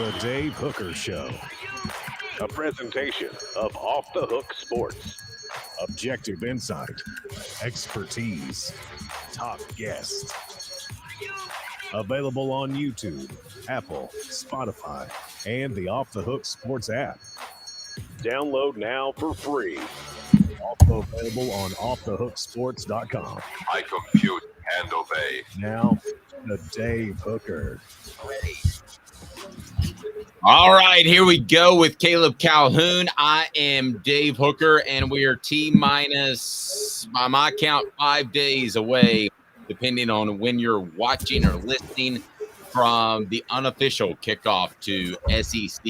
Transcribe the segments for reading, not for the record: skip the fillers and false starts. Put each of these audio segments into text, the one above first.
The Dave Hooker Show. A presentation of Off the Hook Sports. Objective insight, expertise, top guests. Available on YouTube, Apple, Spotify, and the Off the Hook Sports app. Download now for free. Also available on offthehooksports.com. I compute and obey. Now, the Dave Hooker. Ready. All right, here we go with Caleb Calhoun. I am Dave Hooker, and we are T-minus, by my count, 5 days away, depending on when you're watching or listening, from the unofficial kickoff to SEC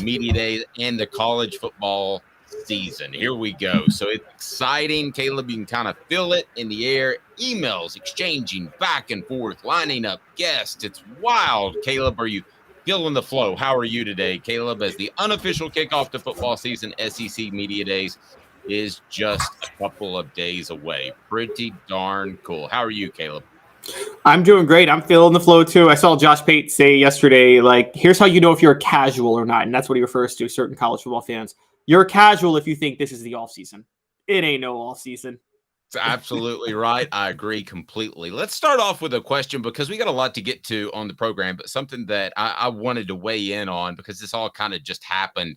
Media Days and the college football season. Here we go. So it's exciting. Caleb, you can kind of feel it in the air. Emails exchanging back and forth, lining up guests. It's wild. Caleb, are you feeling the flow? How are you today, Caleb, as the unofficial kickoff to football season, SEC Media Days, is just a couple of days away? Pretty darn cool. How are you, Caleb? I'm doing great. I'm feeling the flow, too. I saw Josh Pate say yesterday, like, here's how you know if you're a casual or not. And that's what he refers to, certain college football fans. You're a casual if you think this is the offseason. It ain't no offseason. That's absolutely right. I agree completely. Let's start off with a question, because we got a lot to get to on the program, but something that I wanted to weigh in on, because this all kind of just happened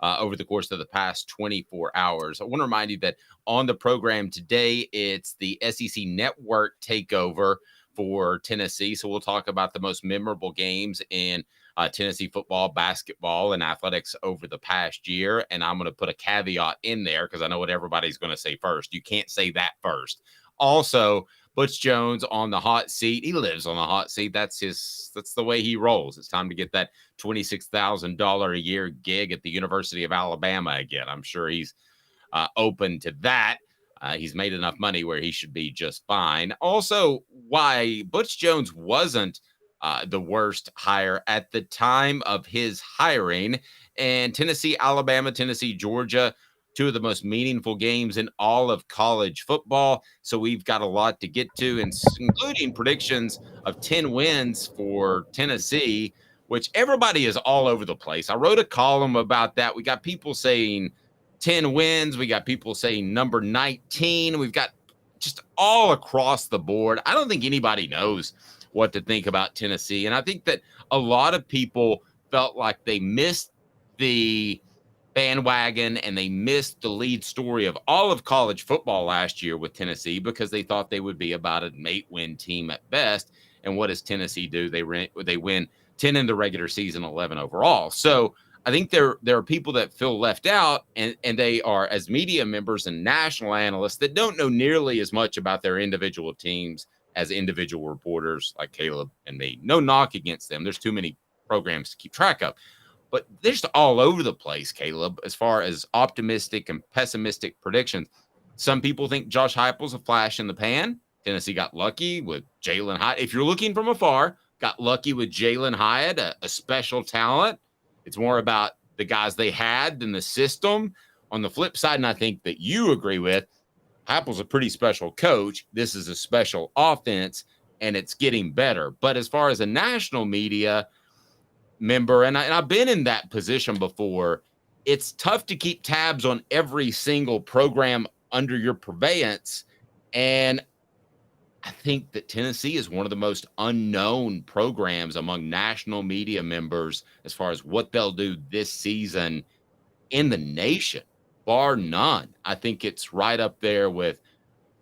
over the course of the past 24 hours. I want to remind you that on the program today, it's the SEC Network takeover for Tennessee. So we'll talk about the most memorable games in Tennessee football, basketball, and athletics over the past year. And I'm going to put a caveat in there because I know what everybody's going to say first. You can't say that first. Also, Butch Jones on the hot seat. He lives on the hot seat. That's the way he rolls. It's time to get that $26,000 a year gig at the University of Alabama again. I'm sure he's open to that. He's made enough money where he should be just fine. Also, why Butch Jones wasn't the worst hire at the time of his hiring. And Tennessee, Alabama, Tennessee, Georgia, two of the most meaningful games in all of college football. So we've got a lot to get to, including predictions of 10 wins for Tennessee, which everybody is all over the place. I wrote a column about that. We got people saying 10 wins. We got people saying number 19. We've got just all across the board. I don't think anybody knows what to think about Tennessee. And I think that a lot of people felt like they missed the bandwagon and they missed the lead story of all of college football last year with Tennessee, because they thought they would be about an 8-win team at best. And what does Tennessee do? They win 10 in the regular season, 11 overall. So I think there are people that feel left out, and they are, as media members and national analysts, that don't know nearly as much about their individual teams as individual reporters like Caleb and me. No knock against them. There's too many programs to keep track of. But they're just all over the place, Caleb, as far as optimistic and pessimistic predictions. Some people think Josh Heupel's a flash in the pan. Tennessee got lucky with Jalen Hyatt. If you're looking from afar, got lucky with Jalen Hyatt, a special talent. It's more about the guys they had than the system. On the flip side, and I think that you agree with, Heupel's a pretty special coach. This is a special offense, and it's getting better. But as far as a national media member, and I've been in that position before, it's tough to keep tabs on every single program under your purveyance. And I think that Tennessee is one of the most unknown programs among national media members as far as what they'll do this season in the nation, bar none. I think it's right up there with,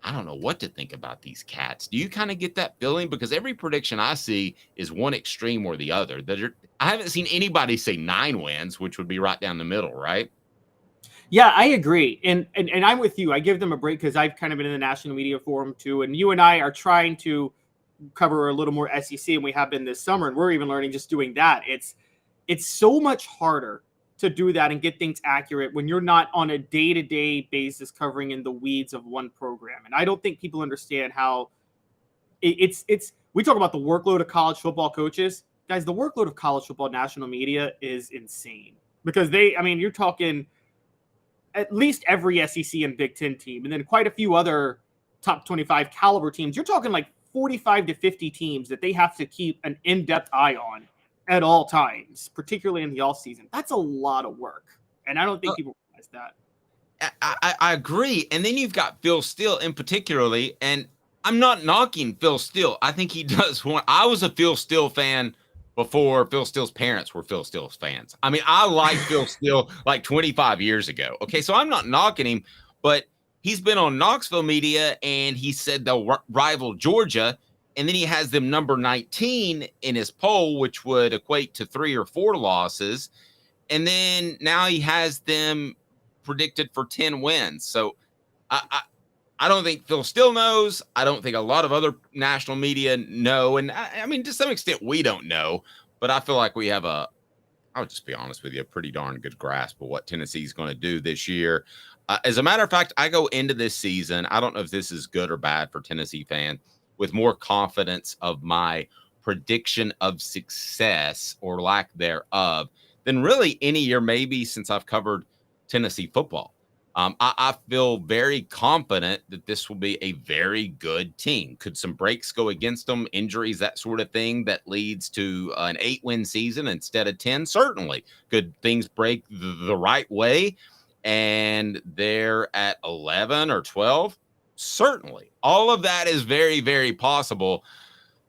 I don't know what to think about these cats. Do you kind of get that feeling? Because every prediction I see is one extreme or the other. I haven't seen anybody say 9 wins, which would be right down the middle, right? Yeah, I agree. And I'm with you. I give them a break because I've kind of been in the national media forum too. And you and I are trying to cover a little more SEC, and we have been this summer. And we're even learning just doing that. It's so much harder to do that and get things accurate when you're not on a day-to-day basis covering in the weeds of one program. And I don't think people understand how it's we talk about the workload of college football coaches. Guys, the workload of college football national media is insane, because you're talking at least every SEC and Big Ten team, and then quite a few other top 25 caliber teams. You're talking like 45 to 50 teams that they have to keep an in-depth eye on at all times, particularly in the off season. That's a lot of work. And I don't think people realize that. I agree. And then you've got Phil Steele in particularly, and I'm not knocking Phil Steele. I think he does want. I was a Phil Steele fan before Phil Steele's parents were Phil Steele's fans. I mean, I liked Phil Steele like 25 years ago. Okay, so I'm not knocking him, but he's been on Knoxville media and he said they'll rival Georgia. And then he has them number 19 in his poll, which would equate to 3 or 4 losses. And then now he has them predicted for 10 wins. So I don't think Phil Steele knows. I don't think a lot of other national media know. And I mean, to some extent, we don't know. But I feel like we have I'll just be honest with you, a pretty darn good grasp of what Tennessee's going to do this year. As a matter of fact, I go into this season, I don't know if this is good or bad for Tennessee fans, with more confidence of my prediction of success or lack thereof than really any year maybe since I've covered Tennessee football. I feel very confident that this will be a very good team. Could some breaks go against them, injuries, that sort of thing that leads to an 8-win season instead of 10? Certainly. Could things break the right way and they're at 11 or 12? Certainly. All of that is very, very possible.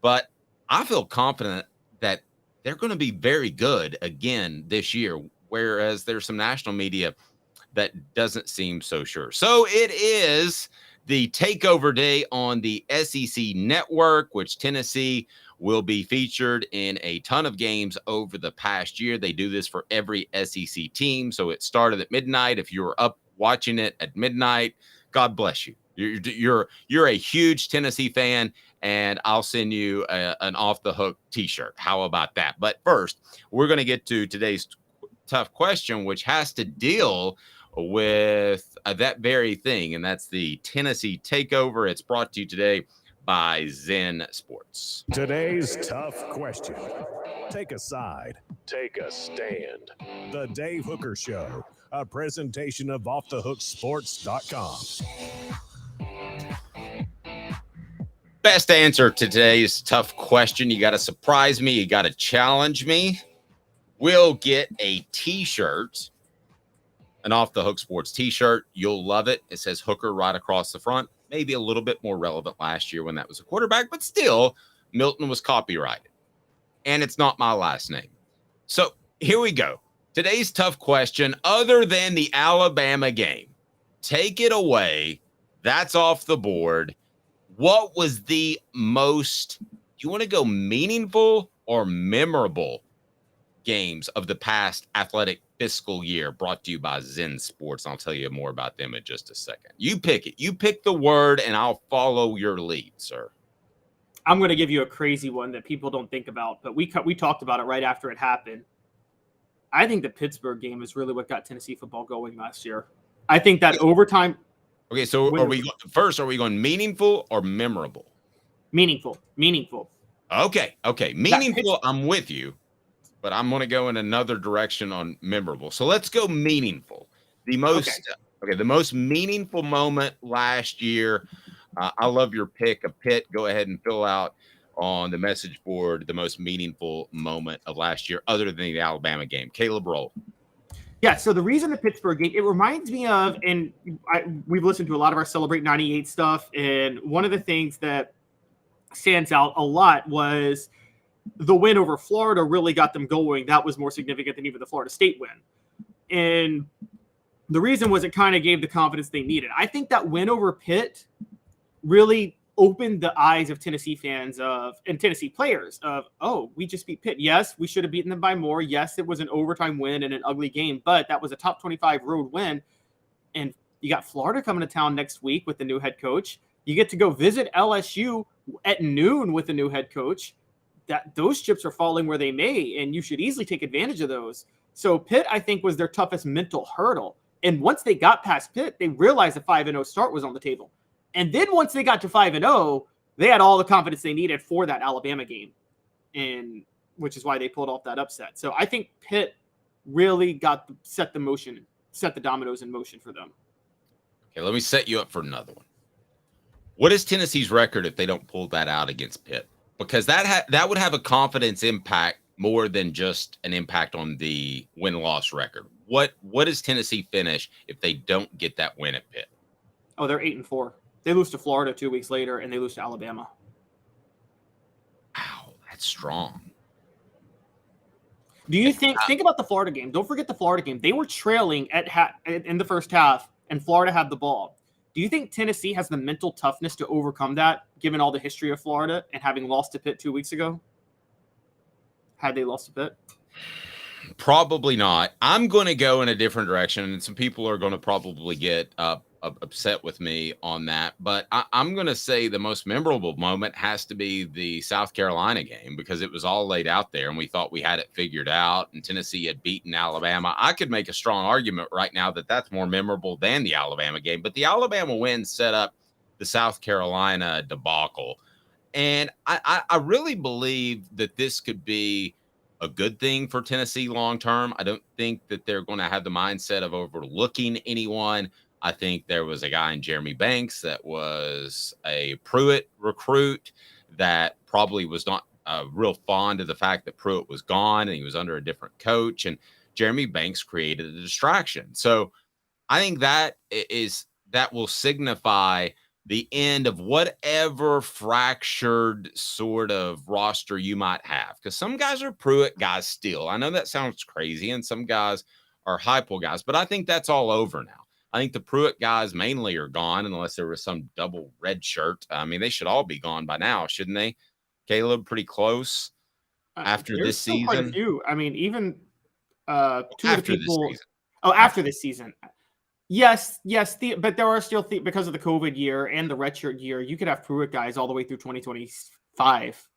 But I feel confident that they're going to be very good again this year, whereas there's some national media that doesn't seem so sure. So it is the takeover day on the SEC network, which Tennessee will be featured in a ton of games over the past year. They do this for every SEC team. So it started at midnight. If you were up watching it at midnight, God bless you. You're a huge Tennessee fan, and I'll send you an off the hook t-shirt. How about that? But first, we're going to get to today's tough question, which has to deal with that very thing, and that's the Tennessee takeover. It's brought to you today by Zen Sports. Today's tough question. Take a side. Take a stand. The Dave Hooker Show, a presentation of offthehooksports.com. Best answer to today's tough question. You got to surprise me. You got to challenge me. We'll get a t-shirt, an Off the Hook Sports t-shirt. You'll love it. It says Hooker right across the front. Maybe a little bit more relevant last year when that was a quarterback, but still, Milton was copyrighted. And it's not my last name. So here we go. Today's tough question, other than the Alabama game, take it away. That's off the board. What was the most, do you want to go meaningful or memorable games of the past athletic fiscal year, brought to you by Zen Sports? I'll tell you more about them in just a second. You pick it. You pick the word, and I'll follow your lead, sir. I'm going to give you a crazy one that people don't think about, but we talked about it right after it happened. I think the Pittsburgh game is really what got Tennessee football going last year. I think that overtime. Okay, so are we going meaningful or memorable? Meaningful. Okay. Meaningful, I'm with you. But I'm going to go in another direction on memorable. So let's go meaningful. The most meaningful moment last year. I love your pick of Pitt. Go ahead and fill out on the message board the most meaningful moment of last year, other than the Alabama game. Caleb, roll. Yeah. So the reason the Pittsburgh game, it reminds me of, and we've listened to a lot of our Celebrate 98 stuff, and one of the things that stands out a lot was the win over Florida really got them going. That was more significant than even the Florida State win. And the reason was it kind of gave the confidence they needed. I think that win over Pitt really opened the eyes of Tennessee fans and Tennessee players of, oh, we just beat Pitt. Yes, we should have beaten them by more. Yes, it was an overtime win and an ugly game, but that was a top 25 road win. And you got Florida coming to town next week with the new head coach. You get to go visit LSU at noon with the new head coach. That those chips are falling where they may, and you should easily take advantage of those. So Pitt, I think, was their toughest mental hurdle. And once they got past Pitt, they realized a 5-0 start was on the table. And then once they got to 5-0, they had all the confidence they needed for that Alabama game, and which is why they pulled off that upset. So I think Pitt really set the dominoes in motion for them. Okay, let me set you up for another one. What is Tennessee's record if they don't pull that out against Pitt? Because that would have a confidence impact more than just an impact on the win-loss record? What does Tennessee finish if they don't get that win at Pitt? Oh, they're 8-4. They lose to Florida 2 weeks later, and they lose to Alabama. Wow, that's strong. Do you think about the Florida game? Don't forget the Florida game. They were trailing in the first half, and Florida had the ball. Do you think Tennessee has the mental toughness to overcome that, given all the history of Florida and having lost to Pitt 2 weeks ago? Had they lost to Pitt? Probably not. I'm going to go in a different direction, and some people are going to probably get upset with me on that. But I'm going to say the most memorable moment has to be the South Carolina game, because it was all laid out there, and we thought we had it figured out, and Tennessee had beaten Alabama. I could make a strong argument right now that that's more memorable than the Alabama game. But the Alabama win set up the South Carolina debacle. And I really believe that this could be a good thing for Tennessee long term. I don't think that they're going to have the mindset of overlooking anyone. I think there was a guy in Jeremy Banks that was a Pruitt recruit that probably was not real fond of the fact that Pruitt was gone and he was under a different coach, and Jeremy Banks created a distraction. So I think that will signify the end of whatever fractured sort of roster you might have. Because some guys are Pruitt guys still. I know that sounds crazy, and some guys are Heupel guys, but I think that's all over now. I think the Pruitt guys mainly are gone, unless there was some double red shirt. I mean, they should all be gone by now, shouldn't they? Caleb, pretty close after this season. Quite a few. I mean, even two after of the people. This season. Oh, after this season. Yes, but there are still because of the COVID year and the redshirt year, you could have Pruitt guys all the way through 2025.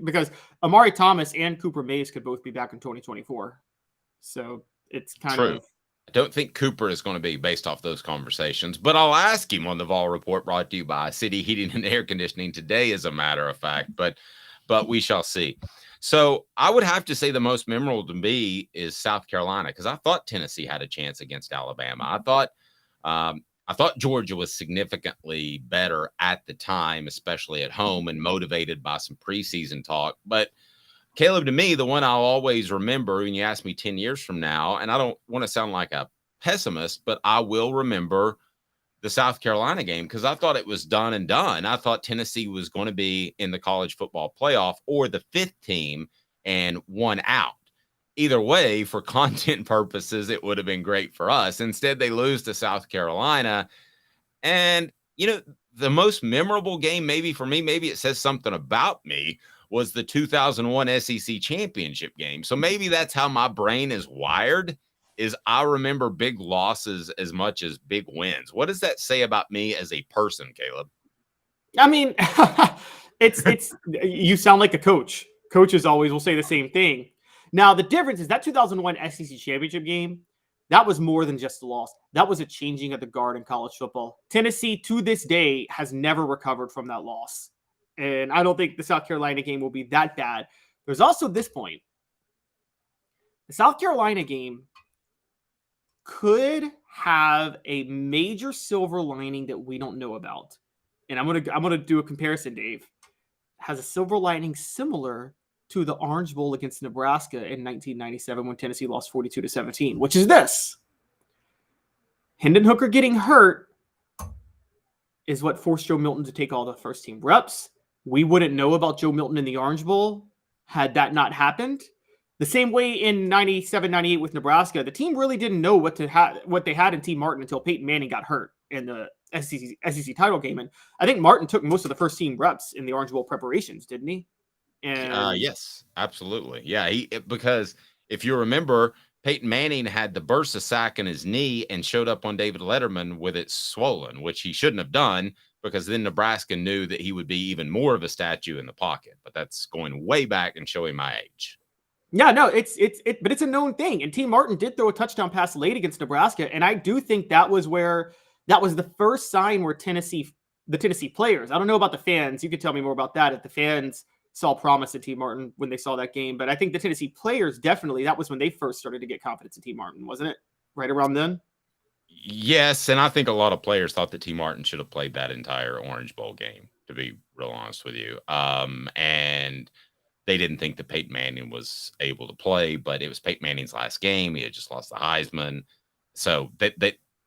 Because Amari Thomas and Cooper Mays could both be back in 2024. So it's kind of. I don't think Cooper is going to be based off those conversations, but I'll ask him on the Vol Report, brought to you by City Heating and Air Conditioning today, as a matter of fact. But we shall see. So I would have to say the most memorable to me is South Carolina, because I thought Tennessee had a chance against Alabama. I thought Georgia was significantly better at the time, especially at home, and motivated by some preseason talk. But Caleb, to me, the one I'll always remember, and you ask me 10 years from now, and I don't want to sound like a pessimist, but I will remember the South Carolina game, because I thought it was done and done. I thought Tennessee was going to be in the college football playoff or the 5th team and one out. Either way, for content purposes, it would have been great for us. Instead, they lose to South Carolina. And, the most memorable game, maybe for me, maybe it says something about me, was the 2001 SEC championship game. So maybe that's how my brain is wired, is I remember big losses as much as big wins. What does that say about me as a person, Caleb? I mean, it's you sound like a coach. Coaches always will say the same thing. Now, the difference is that 2001 SEC championship game, that was more than just a loss. That was a changing of the guard in college football. Tennessee, to this day, has never recovered from that loss. And I don't think the South Carolina game will be that bad. There's also this point. The South Carolina game could have a major silver lining that we don't know about. And I'm gonna do a comparison, Dave. It has a silver lining similar to the Orange Bowl against Nebraska in 1997 when Tennessee lost 42-17, which is this. Hendon Hooker getting hurt is what forced Joe Milton to take all the first team reps. We wouldn't know about Joe Milton in the Orange Bowl had that not happened. The same way in 97-98 with Nebraska, the team really didn't know what they had in T. Martin until Peyton Manning got hurt in the SEC title game. And I think Martin took most of the first team reps in the Orange Bowl preparations, didn't he? And yes, absolutely. Yeah, because if you remember, Peyton Manning had the bursa sac in his knee and showed up on David Letterman with it swollen, which he shouldn't have done, because then Nebraska knew that he would be even more of a statue in the pocket. But that's going way back and showing my age. Yeah, no, but it's a known thing. And T. Martin did throw a touchdown pass late against Nebraska, and I do think that was the first sign where the Tennessee players. I don't know about the fans. You could tell me more about that. If the fans saw promise in T. Martin when they saw that game, but I think the Tennessee players definitely, that was when they first started to get confidence in T. Martin, wasn't it? Right around then. Yes, and I think a lot of players thought that T. Martin should have played that entire Orange Bowl game, to be real honest with you. And they didn't think that Peyton Manning was able to play, but it was Peyton Manning's last game. He had just lost the Heisman. So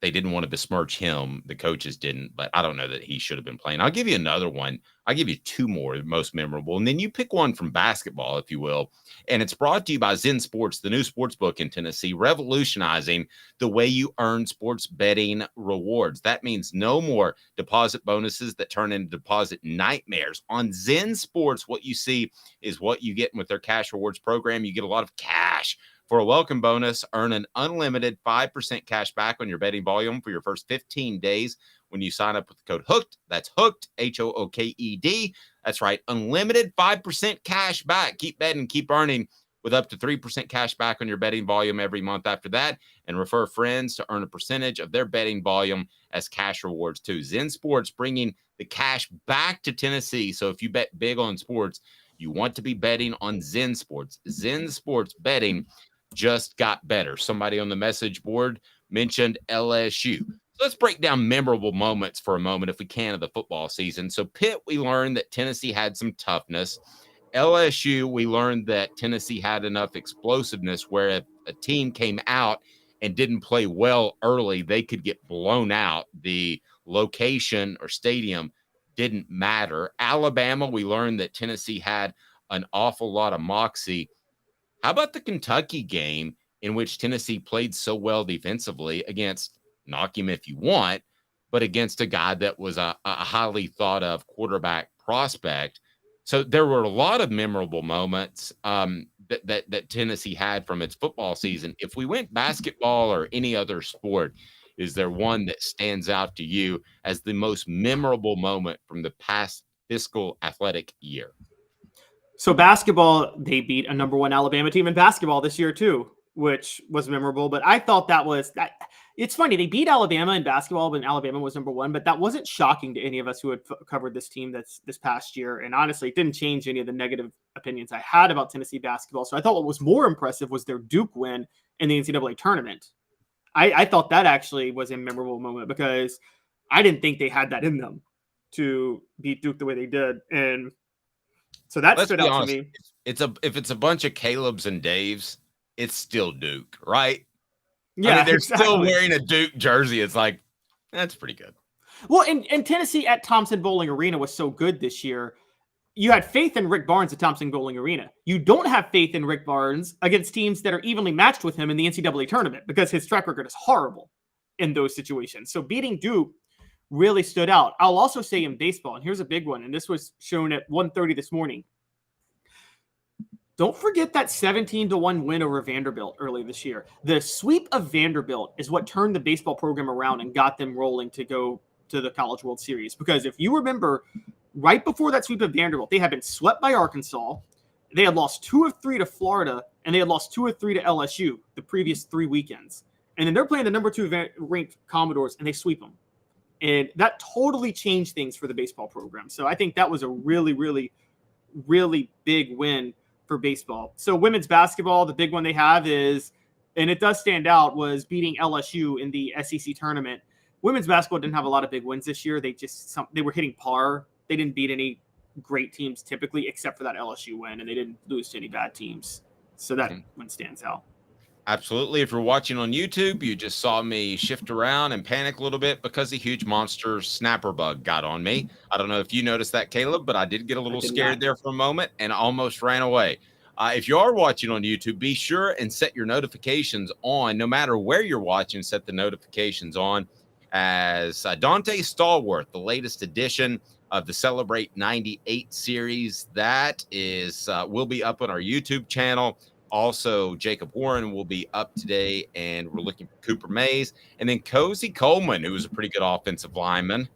they didn't want to besmirch him. The coaches didn't, but I don't know that he should have been playing. I'll give you another one. I'll give you two more, the most memorable. And then you pick one from basketball, if you will. And it's brought to you by Zen Sports, the new sports book in Tennessee, revolutionizing the way you earn sports betting rewards. That means no more deposit bonuses that turn into deposit nightmares. On Zen Sports, what you see is what you get with their cash rewards program. You get a lot of cash. For a welcome bonus, earn an unlimited 5% cash back on your betting volume for your first 15 days when you sign up with the code HOOKED. That's HOOKED, HOOKED. That's right, unlimited 5% cash back. Keep betting, keep earning with up to 3% cash back on your betting volume every month after that. And refer friends to earn a percentage of their betting volume as cash rewards too. Zen Sports bringing the cash back to Tennessee. So if you bet big on sports, you want to be betting on Zen Sports. Zen Sports betting just got better. Somebody on the message board mentioned LSU. So let's break down memorable moments for a moment, if we can, of the football season. So Pitt, we learned that Tennessee had some toughness. LSU, we learned that Tennessee had enough explosiveness where if a team came out and didn't play well early, they could get blown out. The location or stadium didn't matter. Alabama, we learned that Tennessee had an awful lot of moxie. How about the Kentucky game in which Tennessee played so well defensively against, knock him if you want, but against a guy that was a highly thought of quarterback prospect? So there were a lot of memorable moments that Tennessee had from its football season. If we went basketball or any other sport, is there one that stands out to you as the most memorable moment from the past fiscal athletic year? So basketball, they beat a number one Alabama team in basketball this year too, which was memorable. But I thought that was that. It's funny, they beat Alabama in basketball when Alabama was number one, but that wasn't shocking to any of us who had covered this team this past year. And honestly, it didn't change any of the negative opinions I had about Tennessee basketball. So I thought what was more impressive was their Duke win in the NCAA tournament. I thought that actually was a memorable moment because I didn't think they had that in them to beat Duke the way they did. And so that stood out to me. If it's a bunch of Caleb's and Dave's, it's still Duke, right? Yeah, I mean, they're exactly. still wearing a Duke jersey. It's like, that's pretty good. Well, and Tennessee at Thompson Bowling Arena was so good this year. You had faith in Rick Barnes at Thompson Bowling Arena. You don't have faith in Rick Barnes against teams that are evenly matched with him in the NCAA tournament because his track record is horrible in those situations. So beating Duke really stood out. I'll also say in baseball, and here's a big one, and this was shown at 1:30 this morning. Don't forget that 17-1 win over Vanderbilt early this year. The sweep of Vanderbilt is what turned the baseball program around and got them rolling to go to the College World Series. Because if you remember, right before that sweep of Vanderbilt, they had been swept by Arkansas. They had lost 2 of 3 to Florida, and they had lost 2 of 3 to LSU the previous 3 weekends. And then they're playing the number 2 ranked Commodores, and they sweep them. And that totally changed things for the baseball program. So I think that was a really, really, really big win for baseball. So women's basketball, the big one they have is, and it does stand out, was beating LSU in the SEC tournament. Women's basketball didn't have a lot of big wins this year. They were hitting par. They didn't beat any great teams typically, except for that LSU win, and they didn't lose to any bad teams. So that one stands out. Absolutely. If you're watching on YouTube, you just saw me shift around and panic a little bit because a huge monster snapper bug got on me. I don't know if you noticed that, Caleb, but I did get a little scared there for a moment and almost ran away. If you are watching on YouTube, be sure and set your notifications on. No matter where you're watching, set the notifications on as Dante Stallworth, the latest edition of the Celebrate 98 series. That is will be up on our YouTube channel. Also, Jacob Warren will be up today, and we're looking for Cooper Mays. And then Cozy Coleman, who is a pretty good offensive lineman,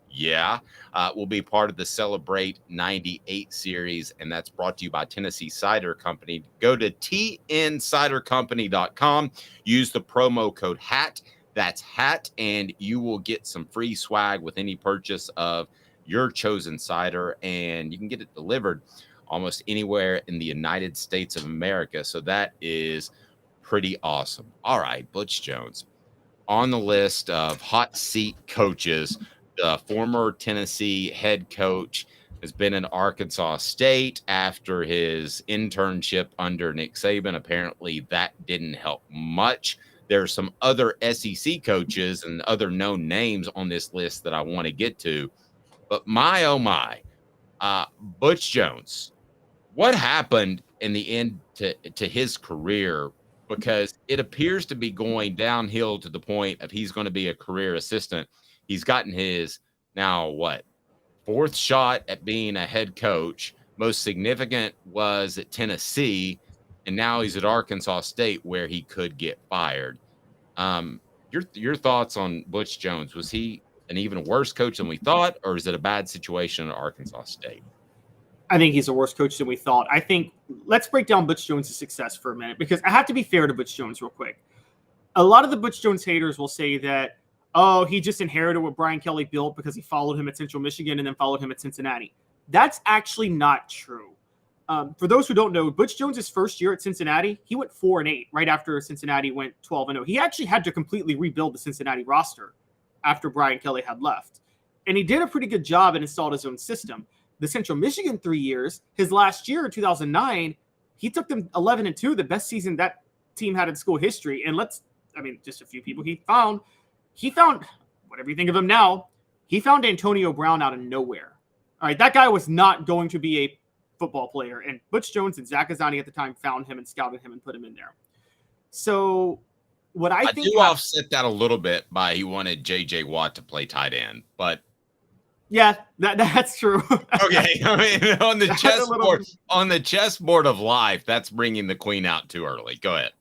will be part of the Celebrate 98 series, and that's brought to you by Tennessee Cider Company. Go to tncidercompany.com, use the promo code HAT, that's HAT, and you will get some free swag with any purchase of your chosen cider, and you can get it delivered almost anywhere in the United States of America. So that is pretty awesome. All right, Butch Jones. On the list of hot seat coaches, the former Tennessee head coach has been in Arkansas State after his internship under Nick Saban. Apparently, that didn't help much. There are some other SEC coaches and other known names on this list that I want to get to. But my, oh my, Butch Jones, what happened in the end to his career? Because it appears to be going downhill to the point of he's going to be a career assistant. He's gotten his now what? Fourth shot at being a head coach. Most significant was at Tennessee, and now he's at Arkansas State where he could get fired. Your thoughts on Butch Jones? Was he an even worse coach than we thought, or is it a bad situation at Arkansas State? I think he's a worse coach than we thought. I think let's break down Butch Jones' success for a minute, because I have to be fair to Butch Jones real quick. A lot of the Butch Jones haters will say that, oh, he just inherited what Brian Kelly built because he followed him at Central Michigan and then followed him at Cincinnati. That's actually not true. For those who don't know, Butch Jones' first year at Cincinnati, he went 4-8 right after Cincinnati went 12-0. He actually had to completely rebuild the Cincinnati roster after Brian Kelly had left. And he did a pretty good job and installed his own system. The Central Michigan 3 years, his last year in 2009, he took them 11-2, the best season that team had in school history. And just a few people he found, whatever you think of him now, he found Antonio Brown out of nowhere. All right, that guy was not going to be a football player. And Butch Jones and Zach Azzani at the time found him and scouted him and put him in there. So what I think do offset that a little bit by he wanted J.J. Watt to play tight end, but yeah, that's true. Okay, I mean on the chessboard of life, that's bringing the queen out too early. Go ahead.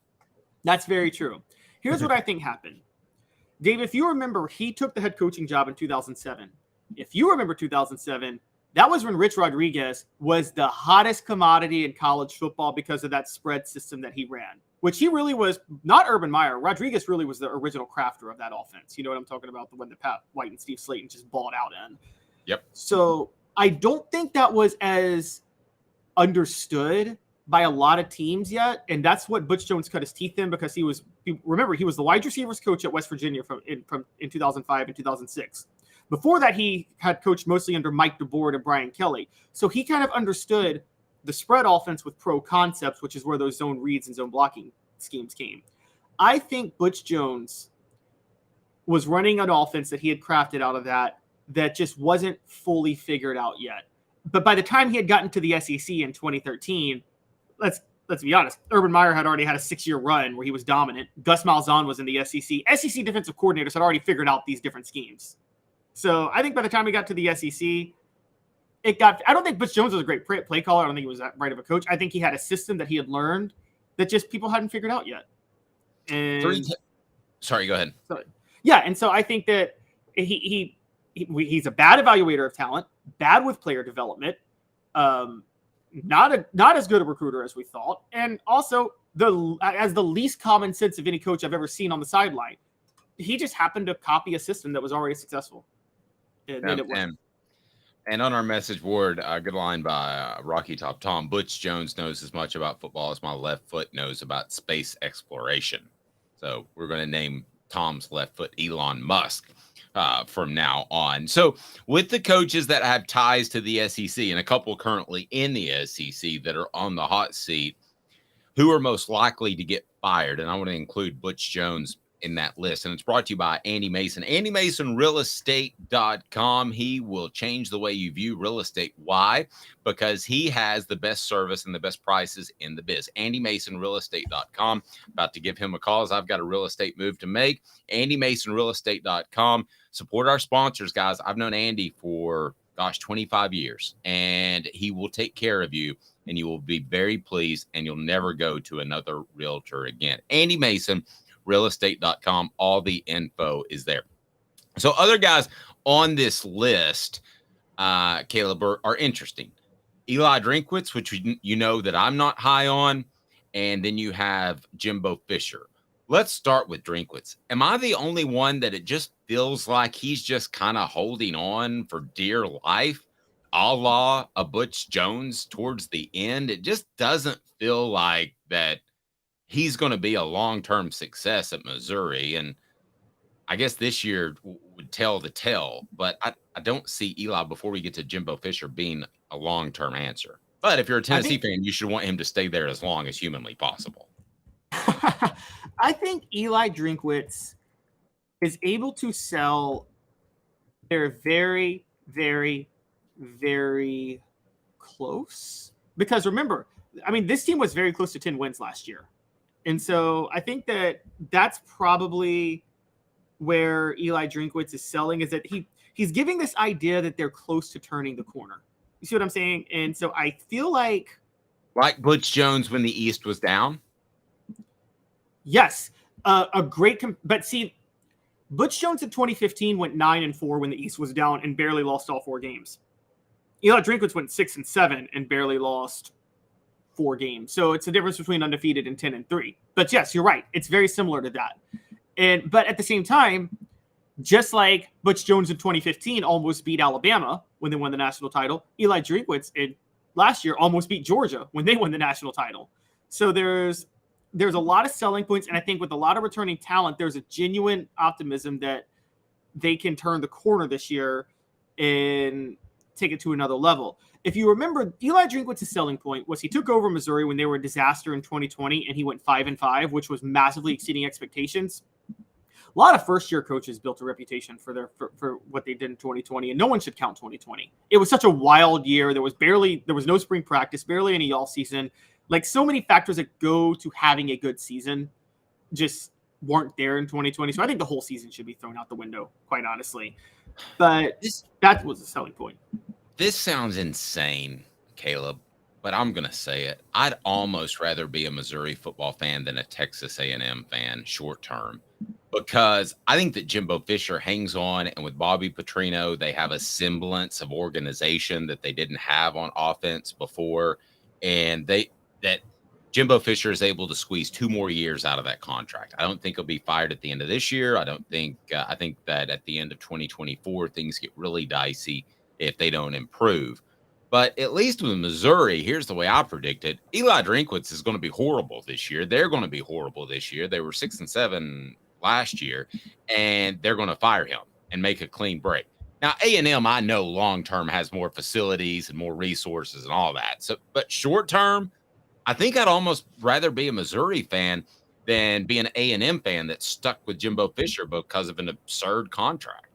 That's very true. Here's what I think happened. Dave, if you remember, he took the head coaching job in 2007. If you remember 2007, that was when Rich Rodriguez was the hottest commodity in college football because of that spread system that he ran, which he really was not Urban Meyer. Rodriguez really was the original crafter of that offense. You know what I'm talking about? The one that Pat White and Steve Slayton just balled out in. Yep. So I don't think that was as understood by a lot of teams yet. And that's what Butch Jones cut his teeth in, because he was the wide receivers coach at West Virginia in 2005 and 2006. Before that, he had coached mostly under Mike DeBoer and Brian Kelly. So he kind of understood the spread offense with pro concepts, which is where those zone reads and zone blocking schemes came. I think Butch Jones was running an offense that he had crafted out of that just wasn't fully figured out yet. But by the time he had gotten to the SEC in 2013, let's be honest, Urban Meyer had already had a 6-year run where he was dominant. Gus Malzahn was in the SEC. SEC defensive coordinators had already figured out these different schemes. So I think by the time we got to the SEC, I don't think Butch Jones was a great play caller. I don't think he was that right of a coach. I think he had a system that he had learned that just people hadn't figured out yet. And sorry, go ahead. And so I think that he's a bad evaluator of talent, bad with player development, not as good a recruiter as we thought, and also as the least common sense of any coach I've ever seen on the sideline. He just happened to copy a system that was already successful. And on our message board, a good line by Rocky Top Tom, Butch Jones knows as much about football as my left foot knows about space exploration. So we're going to name Tom's left foot Elon Musk from now on. So with the coaches that have ties to the SEC and a couple currently in the SEC that are on the hot seat, who are most likely to get fired? And I want to include Butch Jones in that list. And it's brought to you by Andy Mason. AndyMasonRealEstate.com. He will change the way you view real estate. Why? Because he has the best service and the best prices in the biz. AndyMasonRealEstate.com. About to give him a call as I've got a real estate move to make. AndyMasonRealEstate.com. Support our sponsors, guys. I've known Andy for, 25 years, and he will take care of you, and you will be very pleased, and you'll never go to another realtor again. Andy Mason, realestate.com. All the info is there. So other guys on this list, Caleb, are interesting. Eli Drinkwitz, which you know that I'm not high on, and then you have Jimbo Fisher. Let's start with Drinkwitz. Am I the only one that it just feels like he's just kind of holding on for dear life, a la a Butch Jones towards the end? It just doesn't feel like that he's going to be a long-term success at Missouri. And I guess this year, would tell the tale, but I don't see Eli before we get to Jimbo Fisher being a long-term answer. But if you're a Tennessee fan, you should want him to stay there as long as humanly possible. I think Eli Drinkwitz is able to sell their very, very, very close. Because remember, I mean, this team was very close to 10 wins last year. And so I think that that's probably where Eli Drinkwitz is selling, is that he's giving this idea that they're close to turning the corner. You see what I'm saying? And so I feel like Butch Jones when the East was down. Yes, a great but see, Butch Jones in 2015 went 9-4 when the East was down and barely lost all 4 games. Eli Drinkwitz went 6-7 and barely lost 4 games. So it's the difference between undefeated and 10-3. But yes, you're right. It's very similar to that. But at the same time, just like Butch Jones in 2015 almost beat Alabama when they won the national title, Eli Drinkwitz last year almost beat Georgia when they won the national title. So there's a lot of selling points, and I think with a lot of returning talent, there's a genuine optimism that they can turn the corner this year and take it to another level. If you remember, Eli Drinkwitz's selling point was he took over Missouri when they were a disaster in 2020, and he went 5-5, which was massively exceeding expectations. A lot of first-year coaches built a reputation for what they did in 2020, and no one should count 2020. It was such a wild year. There was no spring practice, barely any all season. Like, so many factors that go to having a good season just weren't there in 2020. So I think the whole season should be thrown out the window, quite honestly. But that was a selling point. This sounds insane, Caleb, but I'm going to say it. I'd almost rather be a Missouri football fan than a Texas A&M fan short term, because I think that Jimbo Fisher hangs on, and with Bobby Petrino, they have a semblance of organization that they didn't have on offense before, and that Jimbo Fisher is able to squeeze 2 more years out of that contract. I don't think he'll be fired at the end of this year. I think that at the end of 2024, things get really dicey if they don't improve. But at least with Missouri, here's the way I predict it. Eli Drinkwitz is going to be horrible this year. They're going to be horrible this year. They were 6-7 last year, and they're going to fire him and make a clean break. Now, A&M, I know long-term has more facilities and more resources and all that. So, but short-term, I think I'd almost rather be a Missouri fan than be an A&M fan that's stuck with Jimbo Fisher because of an absurd contract.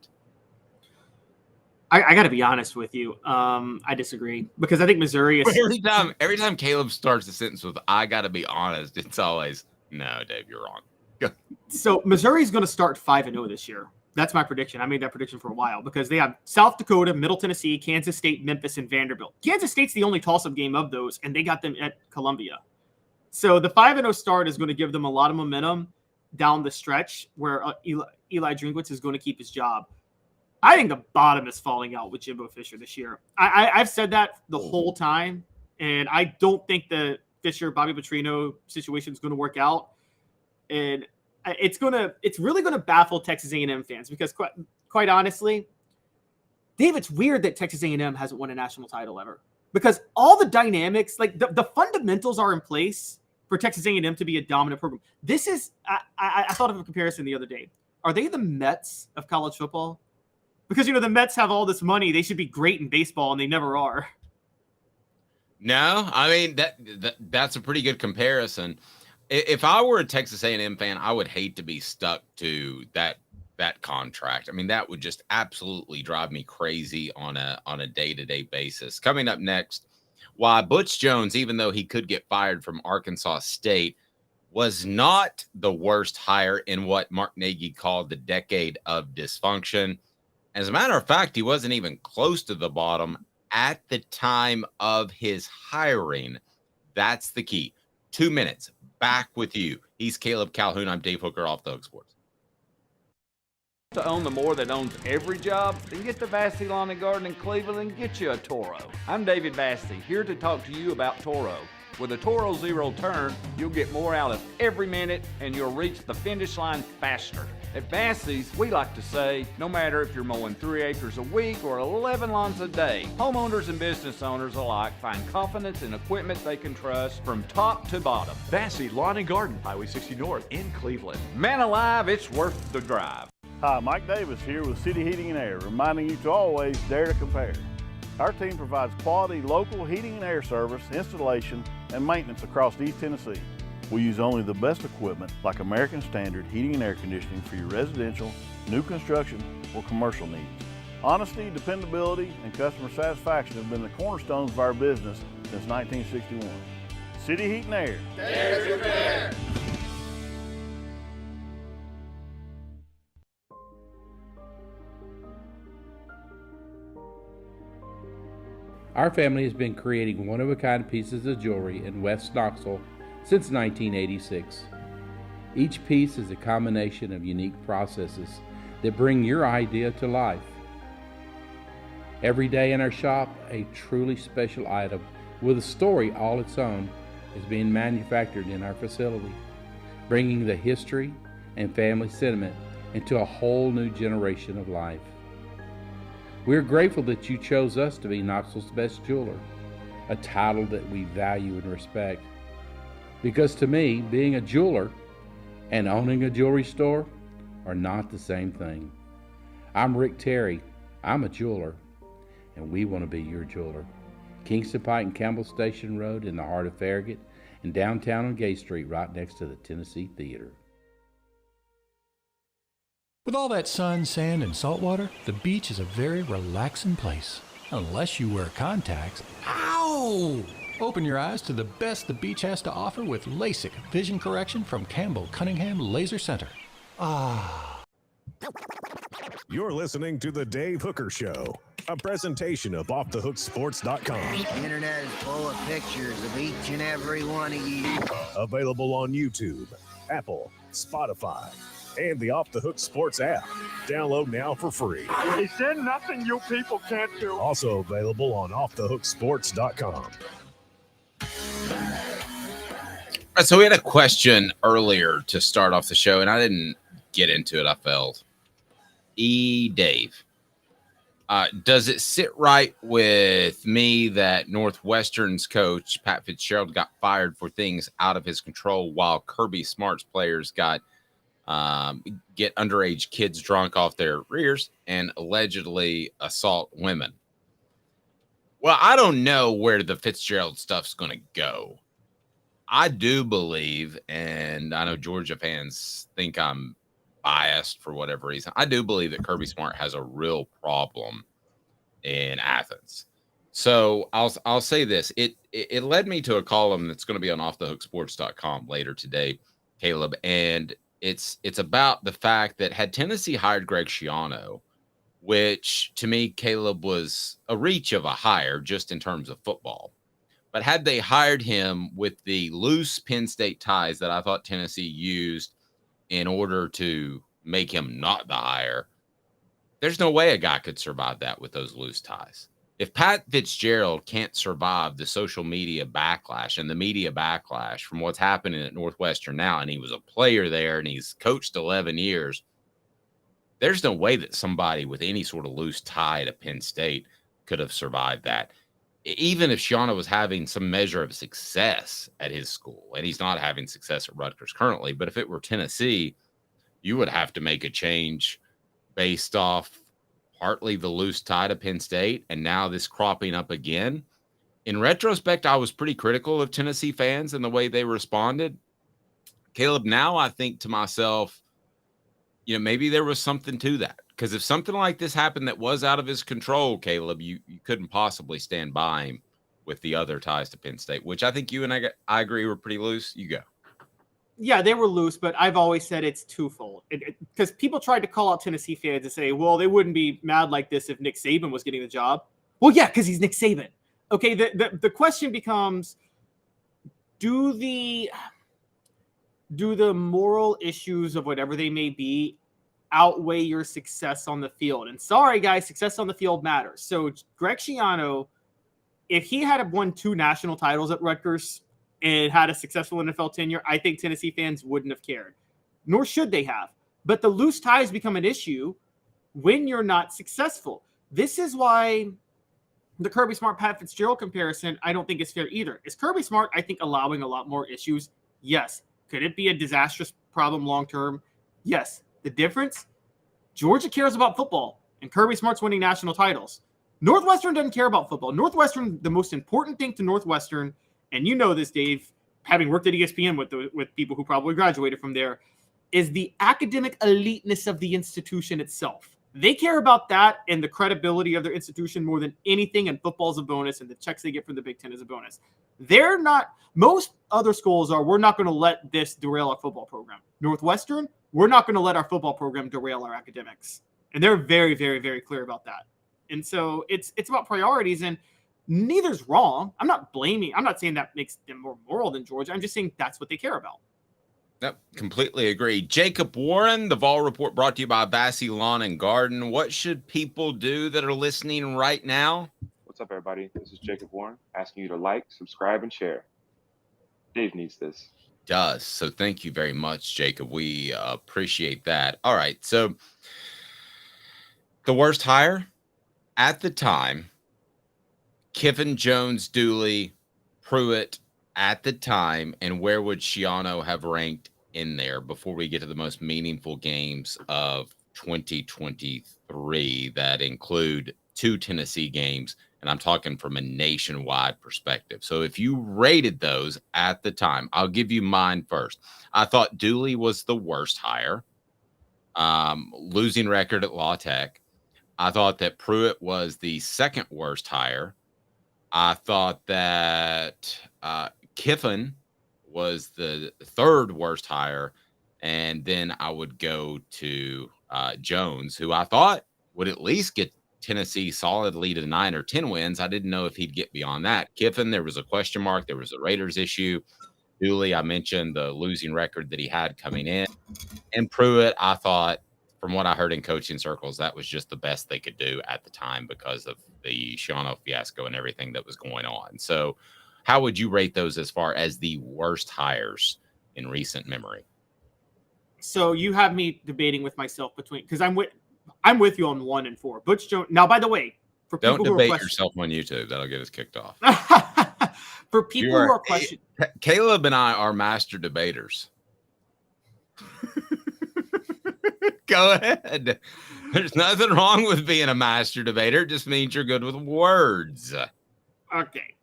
I got to be honest with you. I disagree, because I think Missouri is every time Caleb starts a sentence with "I got to be honest," it's always, "No, Dave, you're wrong." So Missouri is going to start 5-0 this year. That's my prediction. I made that prediction for a while, because they have South Dakota, Middle Tennessee, Kansas State, Memphis, and Vanderbilt. Kansas State's the only toss-up game of those, and they got them at Columbia. So the 5-0 start is going to give them a lot of momentum down the stretch, where Eli Drinkwitz is going to keep his job. I think the bottom is falling out with Jimbo Fisher this year. I've said that the whole time, and I don't think the Fisher-Bobby Petrino situation is going to work out. And it's really going to baffle Texas A&M fans, because quite honestly, Dave, it's weird that Texas A&M hasn't won a national title ever, because all the dynamics, like the fundamentals are in place for Texas A&M to be a dominant program. This is, I thought of a comparison the other day. Are they the Mets of college football? Because, the Mets have all this money. They should be great in baseball, and they never are. No, I mean, that's a pretty good comparison. If I were a Texas A&M fan, I would hate to be stuck to that contract. I mean, that would just absolutely drive me crazy on a day-to-day basis. Coming up next, why Butch Jones, even though he could get fired from Arkansas State, was not the worst hire in what Mark Nagy called the decade of dysfunction. As a matter of fact, he wasn't even close to the bottom at the time of his hiring. That's the key. 2 minutes. Back with you. He's Caleb Calhoun. I'm Dave Hooker, Off the Hook Sports. To own the more that owns every job, then get to Vassy Lawn and Garden in Cleveland and get you a Toro. I'm David Vassy, here to talk to you about Toro. With a Toro Zero Turn, you'll get more out of every minute, and you'll reach the finish line faster. At Vassy's, we like to say, no matter if you're mowing 3 acres a week or 11 lawns a day, homeowners and business owners alike find confidence in equipment they can trust from top to bottom. Vassy Lawn and Garden, Highway 60 North in Cleveland. Man alive, it's worth the drive. Hi, Mike Davis here with City Heating and Air, reminding you to always dare to compare. Our team provides quality local heating and air service, installation, and maintenance across East Tennessee. We use only the best equipment like American Standard heating and air conditioning for your residential, new construction, or commercial needs. Honesty, dependability, and customer satisfaction have been the cornerstones of our business since 1961. City Heat and Air. Dare to compare. Our family has been creating one-of-a-kind pieces of jewelry in West Knoxville since 1986. Each piece is a combination of unique processes that bring your idea to life. Every day in our shop, a truly special item with a story all its own is being manufactured in our facility, bringing the history and family sentiment into a whole new generation of life. We're grateful that you chose us to be Knoxville's best jeweler, a title that we value and respect. Because to me, being a jeweler and owning a jewelry store are not the same thing. I'm Rick Terry, I'm a jeweler, and we want to be your jeweler. Kingston Pike and Campbell Station Road in the heart of Farragut, and downtown on Gay Street right next to the Tennessee Theater. With all that sun, sand, and salt water, the beach is a very relaxing place. Unless you wear contacts. Ow! Open your eyes to the best the beach has to offer with LASIK vision correction from Campbell Cunningham Laser Center. Ah. You're listening to The Dave Hooker Show, a presentation of OffTheHookSports.com. The internet is full of pictures of each and every one of you. Available on YouTube, Apple, Spotify, and the Off the Hook Sports app. Download now for free. Is there nothing you people can't do? Also available on OffTheHookSports.com. So we had a question earlier to start off the show, and I didn't get into it. I failed. Dave, does it sit right with me that Northwestern's coach, Pat Fitzgerald, got fired for things out of his control while Kirby Smart's players got get underage kids drunk off their rears and allegedly assault women? Well, I don't know where the Fitzgerald stuff's going to go. I do believe, and I know Georgia fans think I'm biased for whatever reason, I do believe that Kirby Smart has a real problem in Athens. So I'll say this. It led me to a column that's going to be on offthehooksports.com later today, Caleb, and it's about the fact that had Tennessee hired Greg Schiano, which to me, Caleb, was a reach of a hire just in terms of football. But had they hired him with the loose Penn State ties that I thought Tennessee used in order to make him not the hire, there's no way a guy could survive that with those loose ties. If Pat Fitzgerald can't survive the social media backlash and the media backlash from what's happening at Northwestern now, and he was a player there and he's coached 11 years, there's no way that somebody with any sort of loose tie to Penn State could have survived that. Even if Schiano was having some measure of success at his school, and he's not having success at Rutgers currently, but if it were Tennessee, you would have to make a change based off partly the loose tie to Penn State, and now this cropping up again. In retrospect, I was pretty critical of Tennessee fans and the way they responded. Caleb, now I think to myself, maybe there was something to that. Because if something like this happened that was out of his control, Caleb, you couldn't possibly stand by him with the other ties to Penn State, which I think you and I agree were pretty loose. You go. Yeah, they were loose, but I've always said it's twofold. Because people tried to call out Tennessee fans and say, well, they wouldn't be mad like this if Nick Saban was getting the job. Well, yeah, because he's Nick Saban. Okay, the question becomes, do the moral issues of whatever they may be outweigh your success on the field? And sorry, guys, success on the field matters. So Greg Schiano, if he had won 2 national titles at Rutgers and had a successful NFL tenure, I think Tennessee fans wouldn't have cared, nor should they have. But the loose ties become an issue when you're not successful. This is why the Kirby Smart Pat Fitzgerald comparison I don't think is fair either. Is Kirby Smart, I think, allowing a lot more issues? Yes. Could it be a disastrous problem long term? Yes. The difference? Georgia cares about football, and Kirby Smart's winning national titles. Northwestern doesn't care about football. Northwestern, the most important thing to Northwestern, and you know this, Dave, having worked at ESPN with people who probably graduated from there, is the academic eliteness of the institution itself. They care about that and the credibility of their institution more than anything, and football's a bonus, and the checks they get from the Big Ten is a bonus. They're not, most other schools are, we're not going to let this derail our football program. Northwestern, we're not going to let our football program derail our academics. And they're very, very, very clear about that. And so it's about priorities, and neither's wrong. I'm not saying that makes them more moral than Georgia. I'm just saying that's what they care about. Yep, completely agree. Jacob Warren, the Vol Report brought to you by Bassey Lawn and Garden. What should people do that are listening right now? What's up, everybody? This is Jacob Warren asking you to like, subscribe, and share. Dave needs this. Does. So thank you very much, Jacob. We appreciate that. All right. So the worst hire at the time, Kiffin, Jones, Dooley, Pruitt at the time, and where would Schiano have ranked in there before we get to the most meaningful games of 2023 that include 2 Tennessee games? And I'm talking from a nationwide perspective. So if you rated those at the time, I'll give you mine first. I thought Dooley was the worst hire, losing record at La Tech. I thought that Pruitt was the second worst hire. I thought that Kiffin was the third worst hire. And then I would go to Jones, who I thought would at least get Tennessee solidly to 9 or 10 wins. I didn't know if he'd get beyond that. Kiffin, there was a question mark. There was a Raiders issue. Dooley, I mentioned the losing record that he had coming in. And Pruitt, I thought, from what I heard in coaching circles, that was just the best they could do at the time because of the Schiano fiasco and everything that was going on. So how would you rate those as far as the worst hires in recent memory? So you have me debating with myself between, because I'm with you on 1 and 4. Butch Jones. Now, by the way, for people don't who debate are yourself on YouTube. That'll get us kicked off. For people who are questioning, Caleb and I are master debaters. Go ahead. There's nothing wrong with being a master debater. It just means you're good with words. Okay.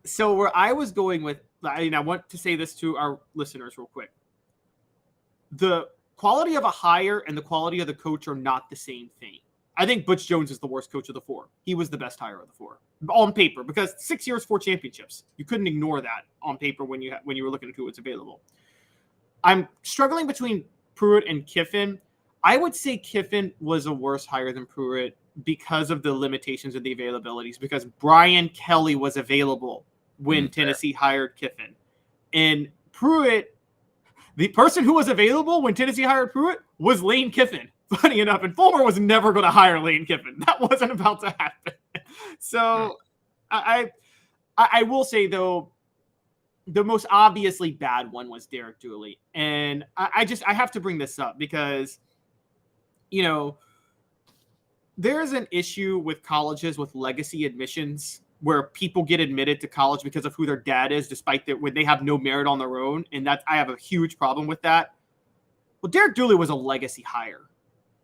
So where I was going with, and I want to say this to our listeners real quick. The quality of a hire and the quality of the coach are not the same thing. I think Butch Jones is the worst coach of the 4. He was the best hire of the 4 on paper, because 6 years, 4 championships. You couldn't ignore that on paper when you were looking at who was available. I'm struggling between Pruitt and Kiffin. I would say Kiffin was a worse hire than Pruitt because of the limitations of the availabilities, because Brian Kelly was available when Tennessee hired Kiffin. And Pruitt, the person who was available when Tennessee hired Pruitt was Lane Kiffin, funny enough. And Fulmer was never going to hire Lane Kiffin. That wasn't about to happen. So I will say, though, the most obviously bad one was Derek Dooley. And I have to bring this up because, you know, there's an issue with colleges with legacy admissions where people get admitted to college because of who their dad is, despite that when they have no merit on their own. And I have a huge problem with that. Well, Derek Dooley was a legacy hire.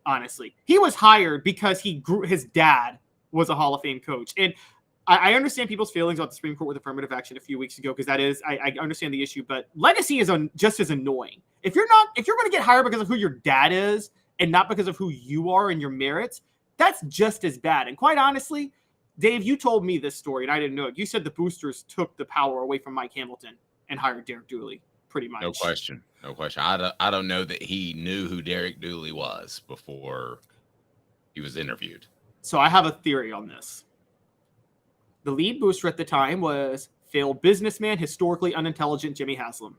Honestly, he was hired because his dad was a Hall of Fame coach. And I understand people's feelings about the Supreme Court with affirmative action a few weeks ago, because I understand the issue, but legacy is just as annoying. If you're going to get hired because of who your dad is and not because of who you are and your merits, that's just as bad. And quite honestly, Dave, you told me this story and I didn't know it. You said the boosters took the power away from Mike Hamilton and hired Derek Dooley, pretty much. No question. I don't know that he knew who Derek Dooley was before he was interviewed. So I have a theory on this. The lead booster at the time was failed businessman, historically unintelligent Jimmy Haslam.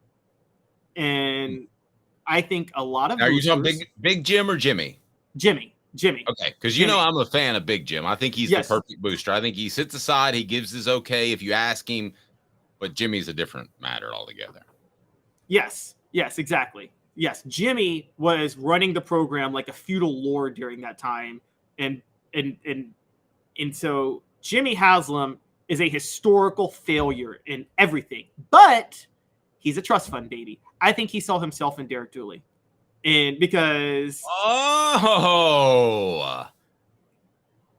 And I think a lot of Are you talking Big Jim or Jimmy? Jimmy. Okay, because you know I'm a fan of Big Jim. I think he's the perfect booster. I think he sits aside, he gives his okay if you ask him, but Jimmy's a different matter altogether. Yes, exactly. Yes, Jimmy was running the program like a feudal lord during that time, and so Jimmy Haslam is a historical failure in everything, but he's a trust fund baby. I think he saw himself in Derek Dooley. And because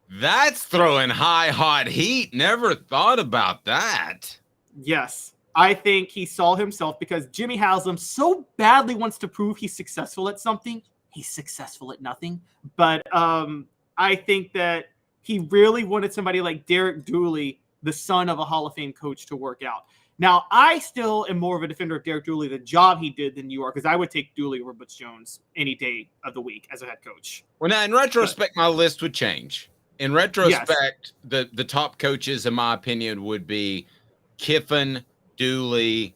that's throwing hot heat. Never thought about that. yes, I think he saw himself because Jimmy Haslam so badly wants to prove he's successful at something. He's successful at nothing. But I think that he really wanted somebody like Derek Dooley, the son of a Hall of Fame coach, to work out. Now, I still am more of a defender of Derek Dooley, the job he did, than you are, because I would take Dooley over Butch Jones any day of the week as a head coach. Well, now, in retrospect, my list would change. In retrospect, the top coaches, in my opinion, would be Kiffin, Dooley,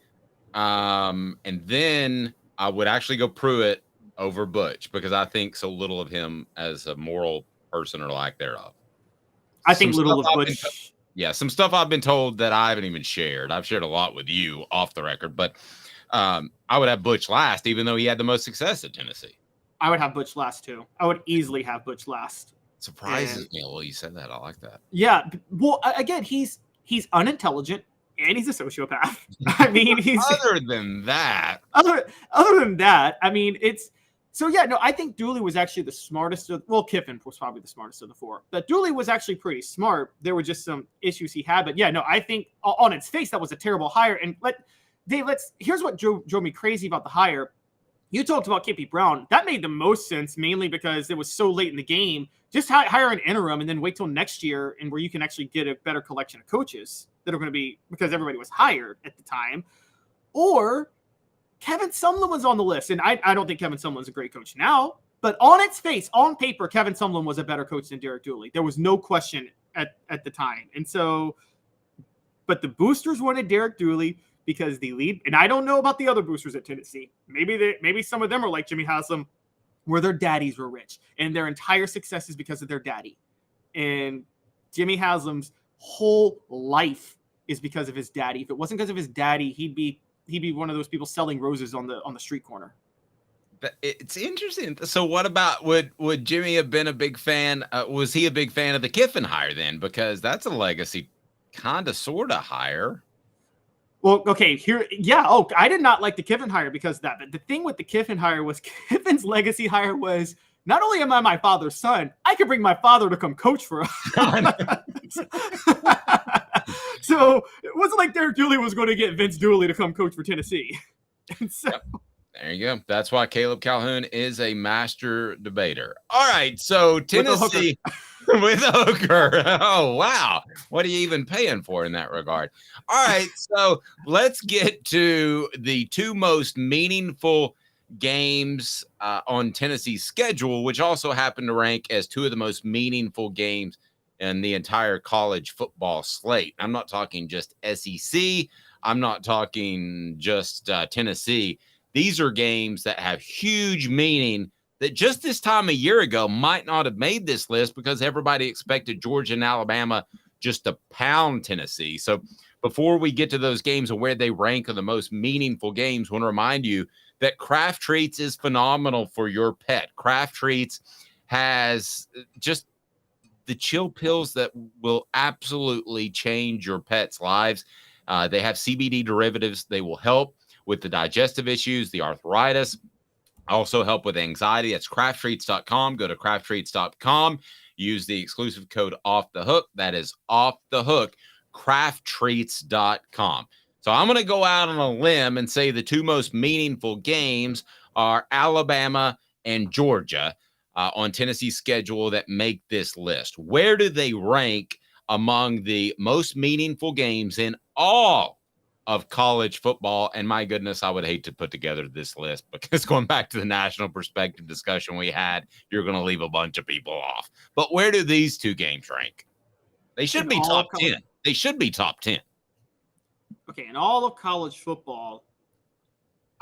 and then I would actually go Pruitt over Butch because I think so little of him as a moral person or lack thereof. I think little of Butch. Some stuff I've been told that I haven't even shared. I've shared a lot with you off the record, but I would have Butch last, even though he had the most success at Tennessee. I would have Butch last, too. I would easily have Butch last. Surprises me. Well, you said that. I like that. Yeah. Well, again, he's unintelligent and he's a sociopath. I mean, other than that, I mean, it's so, yeah, no, I think Dooley was actually the smartest Kiffin was probably the smartest of the four, but Dooley was actually pretty smart. There were just some issues he had, but yeah, no, I think on its face, that was a terrible hire. And here's what drove me crazy about the hire. You talked about KP Brown. That made the most sense, mainly because it was so late in the game. Just hire an interim and then wait till next year, and where you can actually get a better collection of coaches that are going to be, because everybody was hired at the time. Or Kevin Sumlin was on the list, and I don't think Kevin Sumlin's a great coach now, but on its face, on paper, Kevin Sumlin was a better coach than Derek Dooley. There was no question at the time. And so, but the boosters wanted Derek Dooley because the lead, and I don't know about the other boosters at Tennessee. Maybe some of them are like Jimmy Haslam, where their daddies were rich, and their entire success is because of their daddy. And Jimmy Haslam's whole life is because of his daddy. If it wasn't because of his daddy, he'd be one of those people selling roses on the street corner. It's interesting. So what about, would Jimmy have been a big fan? Was he a big fan of the Kiffin hire then? Because that's a legacy kind of sort of hire. Well, okay, I did not like the Kiffin hire because of that. But the thing with the Kiffin hire was Kiffin's legacy hire was, not only am I my father's son, I could bring my father to come coach for us. So it wasn't like Derek Dooley was going to get Vince Dooley to come coach for Tennessee. And so, there you go. That's why Caleb Calhoun is a master debater. All right, so Tennessee with a hooker. Oh, wow. What are you even paying for in that regard? All right, so let's get to the two most meaningful games on Tennessee's schedule, which also happen to rank as two of the most meaningful games in the entire college football slate. I'm not talking just SEC. I'm not talking just Tennessee. These are games that have huge meaning that just this time a year ago might not have made this list because everybody expected Georgia and Alabama just to pound Tennessee. So before we get to those games and where they rank are the most meaningful games, I want to remind you that Craft Treats is phenomenal for your pet. Craft Treats has just the chill pills that will absolutely change your pet's lives. They have CBD derivatives. They will help with the digestive issues, the arthritis, also help with anxiety. That's crafttreats.com. Go to crafttreats.com. Use the exclusive code OFFTHEHOOK. That is off the hook, crafttreats.com. So I'm going to go out on a limb and say the two most meaningful games are Alabama and Georgia on Tennessee's schedule that make this list. Where do they rank among the most meaningful games in all of college football? And my goodness, I would hate to put together this list because going back to the national perspective discussion we had, you're going to leave a bunch of people off. But where do these two games rank? They should be top 10. They should be top 10. Okay, in all of college football,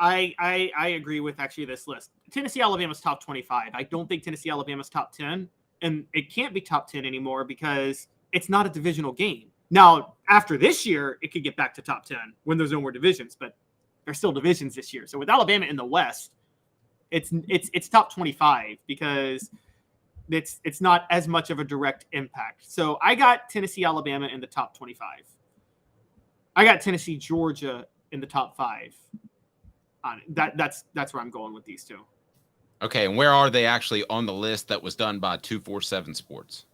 I agree with actually this list. Tennessee, Alabama's top 25. I don't think Tennessee, Alabama's top 10. And it can't be top 10 anymore because it's not a divisional game. Now, after this year, it could get back to top 10 when there's no more divisions, but there's still divisions this year. So with Alabama in the West, it's top 25 because it's not as much of a direct impact. So I got Tennessee, Alabama in the top 25. I got Tennessee, Georgia in the top 5. That's where I'm going with these two. Okay, and where are they actually on the list that was done by 247 Sports?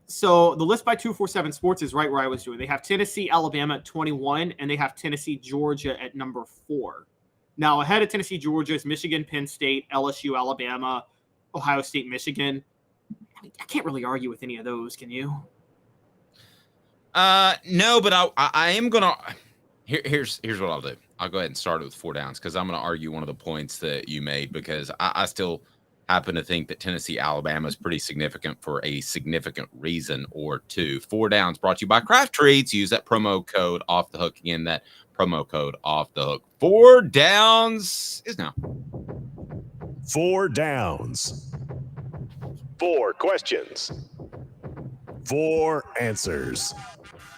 So the list by 247 Sports is right where I was doing. They have Tennessee, Alabama at 21, and they have Tennessee, Georgia at number 4. Now, ahead of Tennessee, Georgia is Michigan, Penn State, LSU, Alabama, Ohio State, Michigan. I can't really argue with any of those, can you? No, but I am gonna. Here's what I'll do. I'll go ahead and start it with 4 downs because I'm going to argue one of the points that you made because I still happen to think that Tennessee, Alabama is pretty significant for a significant reason or two. 4 downs brought to you by Craft Treats. Use that promo code off the hook. Again, that promo code off the hook. 4 downs is now. 4 downs. 4 questions. 4 answers.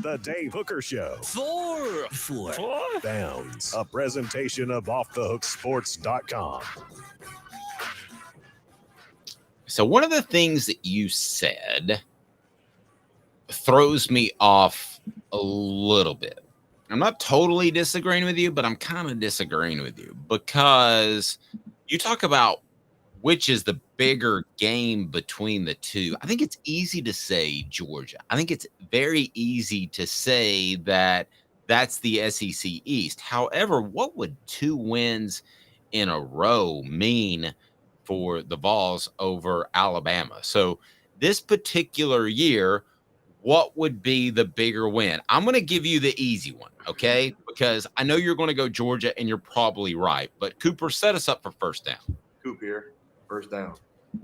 The Dave Hooker Show. 4 downs. A presentation of offthehooksports.com. So one of the things that you said throws me off a little bit. I'm not totally disagreeing with you, but I'm kind of disagreeing with you because you talk about which is the bigger game between the two. I think it's easy to say Georgia. I think it's very easy to say that that's the SEC East. However, what would 2 wins in a row mean for the Vols over Alabama? So this particular year, what would be the bigger win? I'm going to give you the easy one, okay? Because I know you're going to go Georgia, and you're probably right. But Cooper, set us up for first down. Coop here. First down.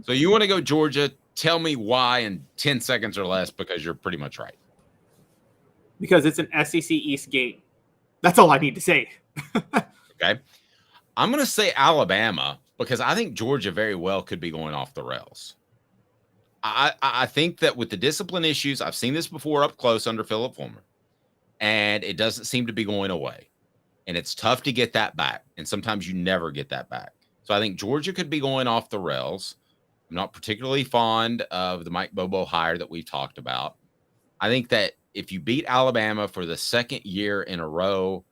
So you want to go Georgia. Tell me why in 10 seconds or less, because you're pretty much right. Because it's an SEC East game. That's all I need to say. Okay. I'm going to say Alabama because I think Georgia very well could be going off the rails. I think that with the discipline issues, I've seen this before up close under Philip Fulmer, and it doesn't seem to be going away. And it's tough to get that back. And sometimes you never get that back. So I think Georgia could be going off the rails. I'm not particularly fond of the Mike Bobo hire that we talked about. I think that if you beat Alabama for the second year in a row,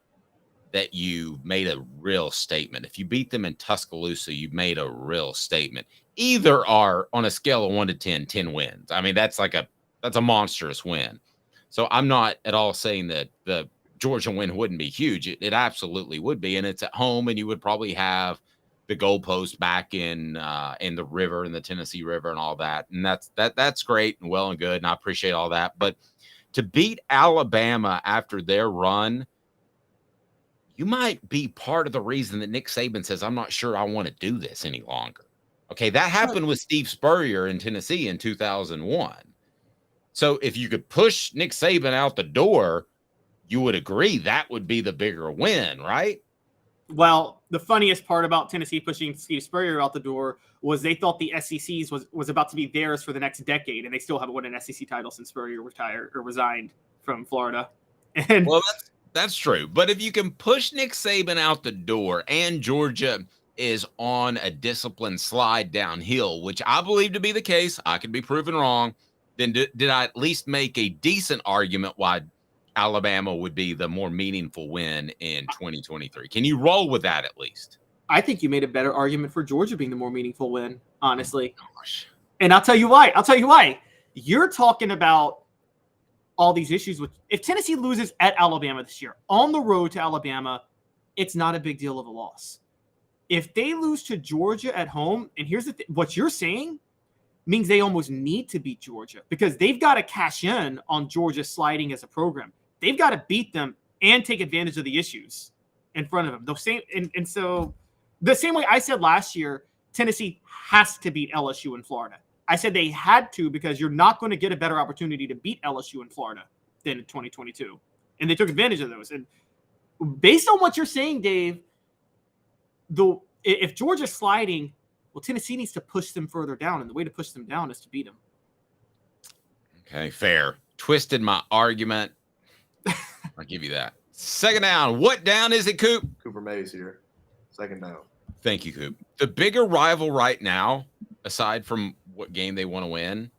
that you made a real statement. If you beat them in Tuscaloosa, you made a real statement. Either are on a scale of 1 to 10, 10 wins. I mean, that's a monstrous win. So I'm not at all saying that the Georgia win wouldn't be huge. It absolutely would be. And it's at home, and you would probably have the goalpost back in the river, in the Tennessee River and all that. And that's great and well and good. And I appreciate all that. But to beat Alabama after their run, you might be part of the reason that Nick Saban says, I'm not sure I want to do this any longer. Okay. That happened with Steve Spurrier in Tennessee in 2001. So if you could push Nick Saban out the door, you would agree that would be the bigger win, right? Well, the funniest part about Tennessee pushing Steve Spurrier out the door was they thought the SEC's was about to be theirs for the next decade, and they still haven't won an SEC title since Spurrier retired or resigned from Florida. And well, that's true. But if you can push Nick Saban out the door and Georgia is on a disciplined slide downhill, which I believe to be the case, I could be proven wrong, then did I at least make a decent argument why Alabama would be the more meaningful win in 2023? Can you roll with that at least? I think you made a better argument for Georgia being the more meaningful win, honestly. Oh, gosh. And I'll tell you why. You're talking about all these issues with if Tennessee loses at Alabama this year, on the road to Alabama, it's not a big deal of a loss. If they lose to Georgia at home, and here's the thing, what you're saying means they almost need to beat Georgia because they've got to cash in on Georgia sliding as a program. They've got to beat them and take advantage of the issues in front of them. So the same way I said last year, Tennessee has to beat LSU in Florida. I said they had to because you're not going to get a better opportunity to beat LSU in Florida than in 2022. And they took advantage of those. And based on what you're saying, Dave, if Georgia's sliding, well, Tennessee needs to push them further down. And the way to push them down is to beat them. Okay, fair. Twisted my argument. I'll give you that. Second down. What down is it, Coop? Cooper Mays here. Second down. Thank you, Coop. The bigger rival right now, aside from what game they want to win,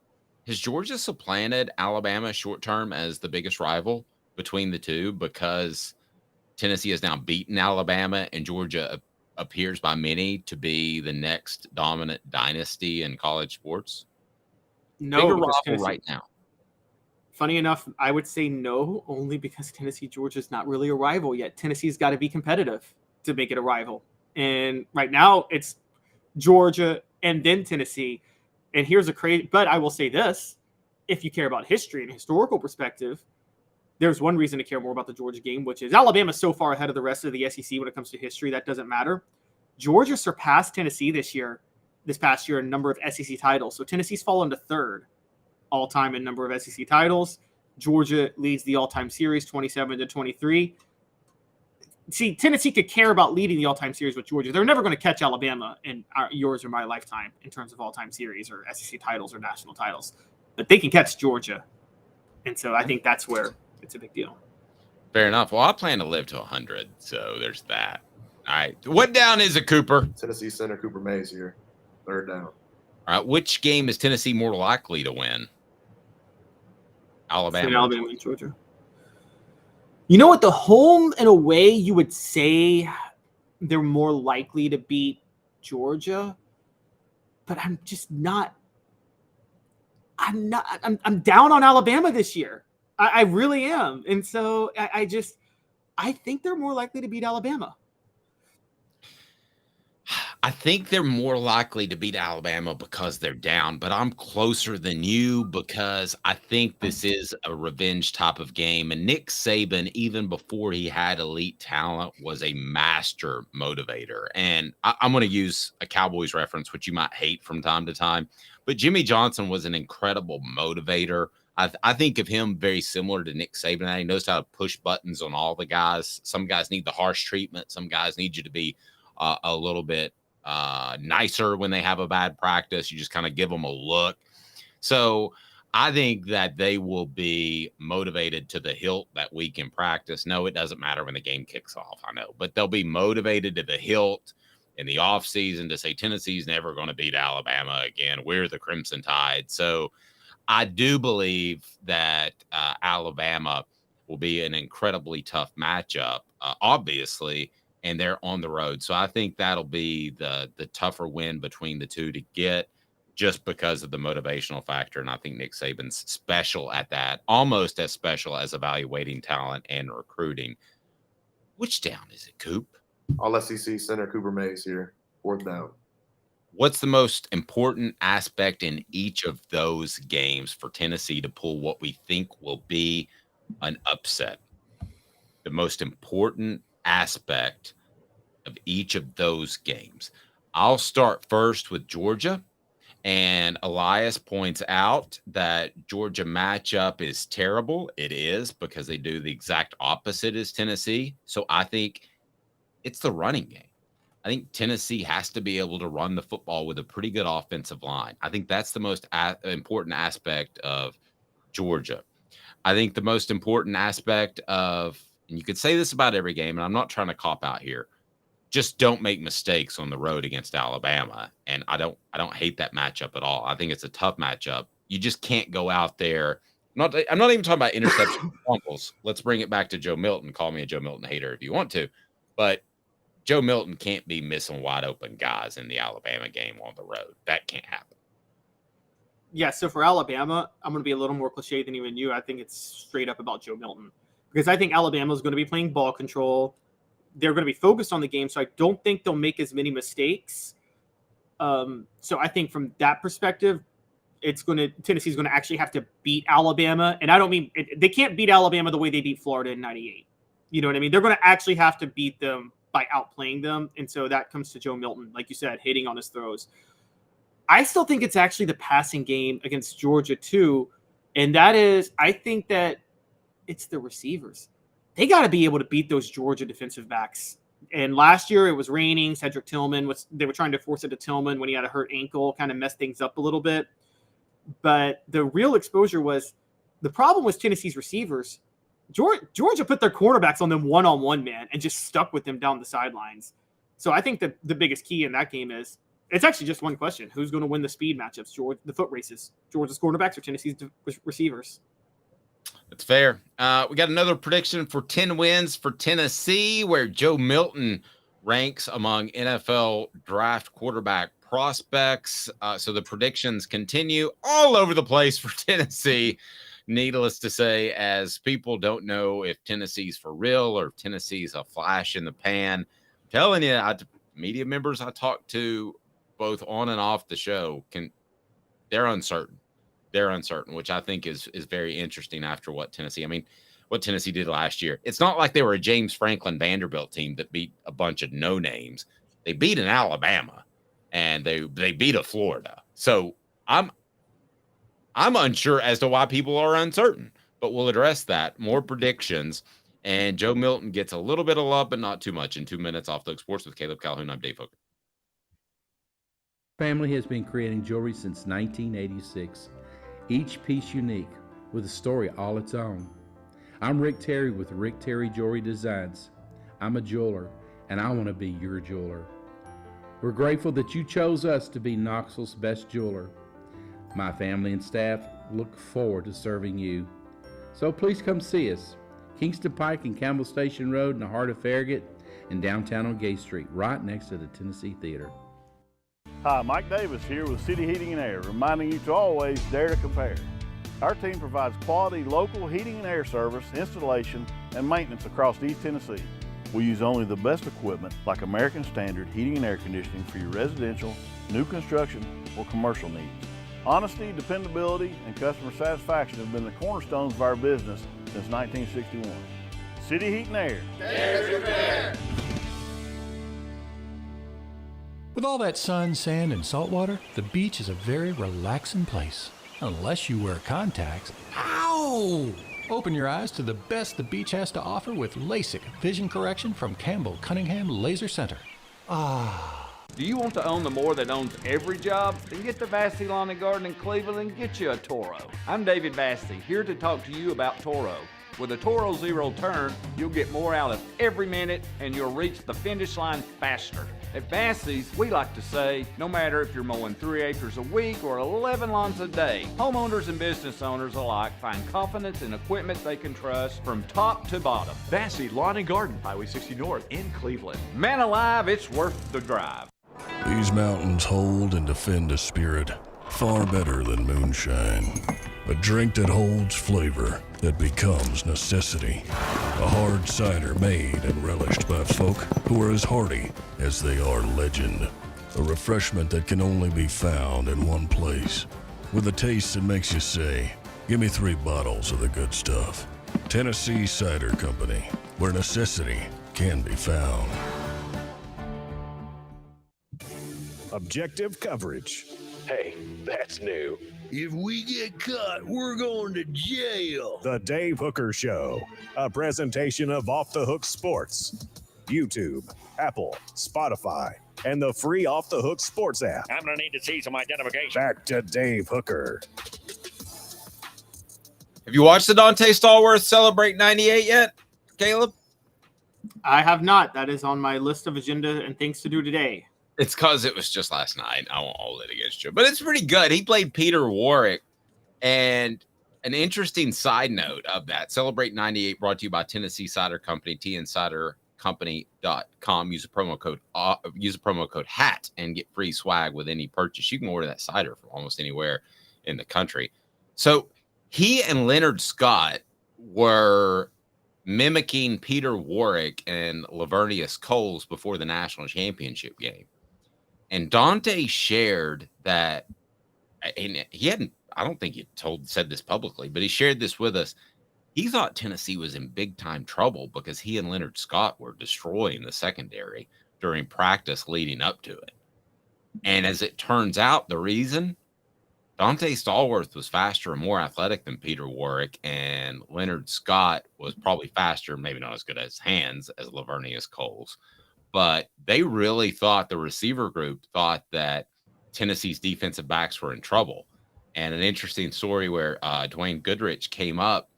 has Georgia supplanted Alabama short term as the biggest rival between the two because Tennessee has now beaten Alabama and Georgia appears by many to be the next dominant dynasty in college sports? No, Bigger because rival Tennessee, right now. funny enough, I would say no, only because Tennessee Georgia is not really a rival yet. Tennessee's got to be competitive to make it a rival. And right now it's Georgia and then Tennessee. And here's a crazy, but I will say this, if you care about history and historical perspective, there's one reason to care more about the Georgia game, which is Alabama's so far ahead of the rest of the SEC when it comes to history, that doesn't matter. Georgia surpassed Tennessee this past year in a number of SEC titles. So Tennessee's fallen to third all-time in number of SEC titles. Georgia leads the all-time series 27-23. See, Tennessee could care about leading the all-time series with Georgia. They're never going to catch Alabama in yours or my lifetime in terms of all-time series or SEC titles or national titles. But they can catch Georgia. And so I think that's where it's a big deal. Fair enough. Well, I plan to live to 100, so there's that. All right. What down is it, Cooper? Tennessee center Cooper Mays here. Third down. All right. Which game is Tennessee more likely to win? Alabama. Alabama and Georgia. You know what? The home and away, you would say they're more likely to beat Georgia, but I'm just not. I'm down on Alabama this year. I really am. And so I think they're more likely to beat Alabama. I think they're more likely to beat Alabama because they're down, but I'm closer than you because I think this is a revenge type of game. And Nick Saban, even before he had elite talent, was a master motivator. And I'm going to use a Cowboys reference, which you might hate from time to time, but Jimmy Johnson was an incredible motivator. I think of him very similar to Nick Saban. He knows how to push buttons on all the guys. Some guys need the harsh treatment. Some guys need you to be a little bit nicer when they have a bad practice. You just kind of give them a look. So I think that they will be motivated to the hilt that week in practice. No, it doesn't matter when the game kicks off, I know, but they'll be motivated to the hilt in the offseason to say Tennessee's never going to beat Alabama again. We're the Crimson Tide. So I do believe that Alabama will be an incredibly tough matchup, obviously, and they're on the road. So I think that'll be the tougher win between the two to get just because of the motivational factor. And I think Nick Saban's special at that, almost as special as evaluating talent and recruiting. Which down is it, Coop? All SEC center Cooper Mays here. Fourth down. What's the most important aspect in each of those games for Tennessee to pull what we think will be an upset? The most important aspect of each of those games. I'll start first with Georgia. And Elias points out that Georgia matchup is terrible. It is, because they do the exact opposite as Tennessee. So I think it's the running game. I think Tennessee has to be able to run the football with a pretty good offensive line. I think that's the most important aspect of Georgia. I think the most important aspect of, and you could say this about every game, and I'm not trying to cop out here, just don't make mistakes on the road against Alabama. And I don't hate that matchup at all. I think it's a tough matchup. You just can't go out there. I'm not even talking about interception fumbles. Let's bring it back to Joe Milton. Call me a Joe Milton hater if you want to, but Joe Milton can't be missing wide open guys in the Alabama game on the road. That can't happen. Yeah, so for Alabama, I'm going to be a little more cliche than even you. I think it's straight up about Joe Milton because I think Alabama is going to be playing ball control. They're going to be focused on the game, so I don't think they'll make as many mistakes. So I think from that perspective, Tennessee's going to actually have to beat Alabama, and I don't mean they can't beat Alabama the way they beat Florida in '98. You know what I mean? They're going to actually have to beat them by outplaying them, and so that comes to Joe Milton, like you said, hitting on his throws. I still think it's actually the passing game against Georgia too, and that is, I think that it's the receivers. They got to be able to beat those Georgia defensive backs. And last year it was raining. Cedric Tillman they were trying to force it to Tillman when he had a hurt ankle, kind of messed things up a little bit. But the real exposure was the problem was Tennessee's receivers. Georgia put their cornerbacks on them one-on-one, man, and just stuck with them down the sidelines. So I think that the biggest key in that game is it's actually just one question: who's going to win the speed matchups? The foot races, Georgia's cornerbacks or Tennessee's receivers? That's fair. We got another prediction for 10 wins for Tennessee, where Joe Milton ranks among NFL draft quarterback prospects. So the predictions continue all over the place for Tennessee. Needless to say, as people don't know if Tennessee's for real or if Tennessee's a flash in the pan. I'm telling you, media members I talk to both on and off the show they're uncertain. They're uncertain, which I think is very interesting after what Tennessee did last year. It's not like they were a James Franklin Vanderbilt team that beat a bunch of no names. They beat an Alabama and they beat a Florida. So I'm unsure as to why people are uncertain, but we'll address that. More predictions. And Joe Milton gets a little bit of love, but not too much. In 2 minutes, Off the Hook Sports with Caleb Calhoun. I'm Dave Hooker. Family has been creating jewelry since 1986, each piece unique with a story all its own. I'm Rick Terry with Rick Terry Jewelry Designs. I'm a jeweler, and I want to be your jeweler. We're grateful that you chose us to be Knoxville's best jeweler. My family and staff look forward to serving you. So please come see us. Kingston Pike and Campbell Station Road in the heart of Farragut and downtown on Gay Street, right next to the Tennessee Theater. Hi, Mike Davis here with City Heating and Air, reminding you to always dare to compare. Our team provides quality local heating and air service, installation, and maintenance across East Tennessee. We use only the best equipment like American Standard heating and air conditioning for your residential, new construction, or commercial needs. Honesty, dependability, and customer satisfaction have been the cornerstones of our business since 1961. City Heat and Air. Dare to compare. With all that sun, sand, and salt water, the beach is a very relaxing place. Unless you wear contacts. Ow! Open your eyes to the best the beach has to offer with LASIK vision correction from Campbell Cunningham Laser Center. Do you want to own the more that owns every job? Then get to Vassy Lawn and Garden in Cleveland and get you a Toro. I'm David Vassy, here to talk to you about Toro. With a Toro Zero Turn, you'll get more out of every minute and you'll reach the finish line faster. At Vassy's, we like to say, no matter if you're mowing 3 acres a week or 11 lawns a day, homeowners and business owners alike find confidence in equipment they can trust from top to bottom. Vassy Lawn and Garden, Highway 60 North in Cleveland. Man alive, it's worth the drive. These mountains hold and defend a spirit far better than moonshine. A drink that holds flavor, that becomes necessity. A hard cider made and relished by folk who are as hearty as they are legend. A refreshment that can only be found in one place. With a taste that makes you say, give me 3 bottles of the good stuff. Tennessee Cider Company, where necessity can be found. Objective coverage. Hey, that's new. If we get caught, we're going to jail. The Dave Hooker Show, a presentation of Off the Hook Sports. YouTube, Apple, Spotify, and the free Off the Hook Sports app. I'm going to need to see some identification. Back to Dave Hooker. Have you watched the Dante Stallworth Celebrate 98 yet, Caleb? I have not. That is on my list of agenda and things to do today. It's because it was just last night. I won't hold it against you. But it's pretty good. He played Peter Warrick. And an interesting side note of that, Celebrate 98 brought to you by Tennessee Cider Company, tncidercompany.com. Use a promo code HAT and get free swag with any purchase. You can order that cider from almost anywhere in the country. So he and Leonard Scott were mimicking Peter Warrick and Lavernius Coles before the national championship game. And Dante shared that, and he hadn't, I don't think he said this publicly, but he shared this with us. He thought Tennessee was in big time trouble because he and Leonard Scott were destroying the secondary during practice leading up to it. And as it turns out, the reason, Dante Stallworth was faster and more athletic than Peter Warrick, and Leonard Scott was probably faster, maybe not as good as hands as Lavernius Coles. But they really thought, the receiver group thought, that Tennessee's defensive backs were in trouble. And an interesting story where Dwayne Goodrich came up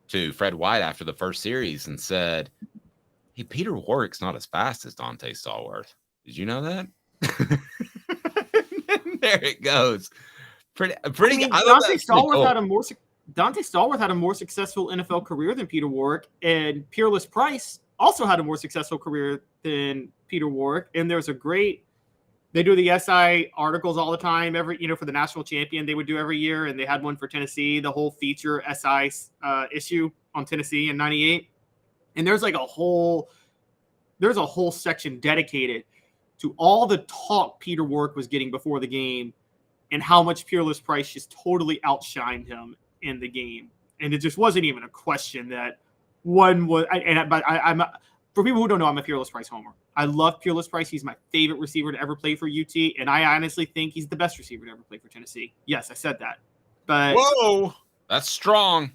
to Fred White after the first series and said, hey, Peter Warrick's not as fast as Dante Stallworth. Did you know that? There it goes. Pretty. I mean, Dante Stallworth had a more successful NFL career than Peter Warrick, and Peerless Price also had a more successful career than Peter Warwick. And there's they do the SI articles all the time. For the national champion, they would do every year. And they had one for Tennessee, the whole feature SI issue on Tennessee in 98. And there's a whole section dedicated to all the talk Peter Warwick was getting before the game and how much Peerless Price just totally outshined him in the game. And it just wasn't even a question that one was. I'm for people who don't know, I'm a Peerless Price homer. I love Peerless Price. He's my favorite receiver to ever play for UT, and I honestly think he's the best receiver to ever play for Tennessee. Yes, I said that. But whoa, that's strong.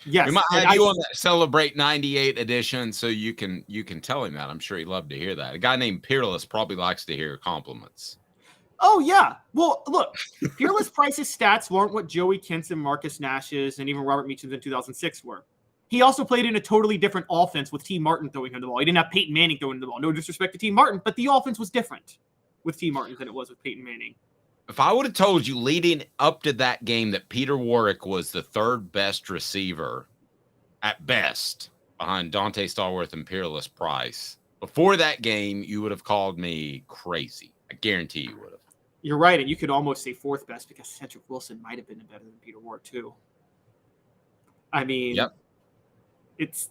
Yes, we might have you on that Celebrate 98 edition, so you can tell him that. I'm sure he'd love to hear that. A guy named Peerless probably likes to hear compliments. Oh, yeah. Well, look, Peerless Price's stats weren't what Joey Kinson, Marcus Nash's, and even Robert Meacham's in 2006 were. He also played in a totally different offense with T. Martin throwing him the ball. He didn't have Peyton Manning throwing him the ball. No disrespect to T. Martin, but the offense was different with T. Martin than it was with Peyton Manning. If I would have told you leading up to that game that Peter Warwick was the third best receiver at best behind Dante Stallworth and Peerless Price, before that game, you would have called me crazy. I guarantee you would have. You're right, and you could almost say fourth best because Cedric Wilson might have been better than Peter Warwick too. I mean, yep. It's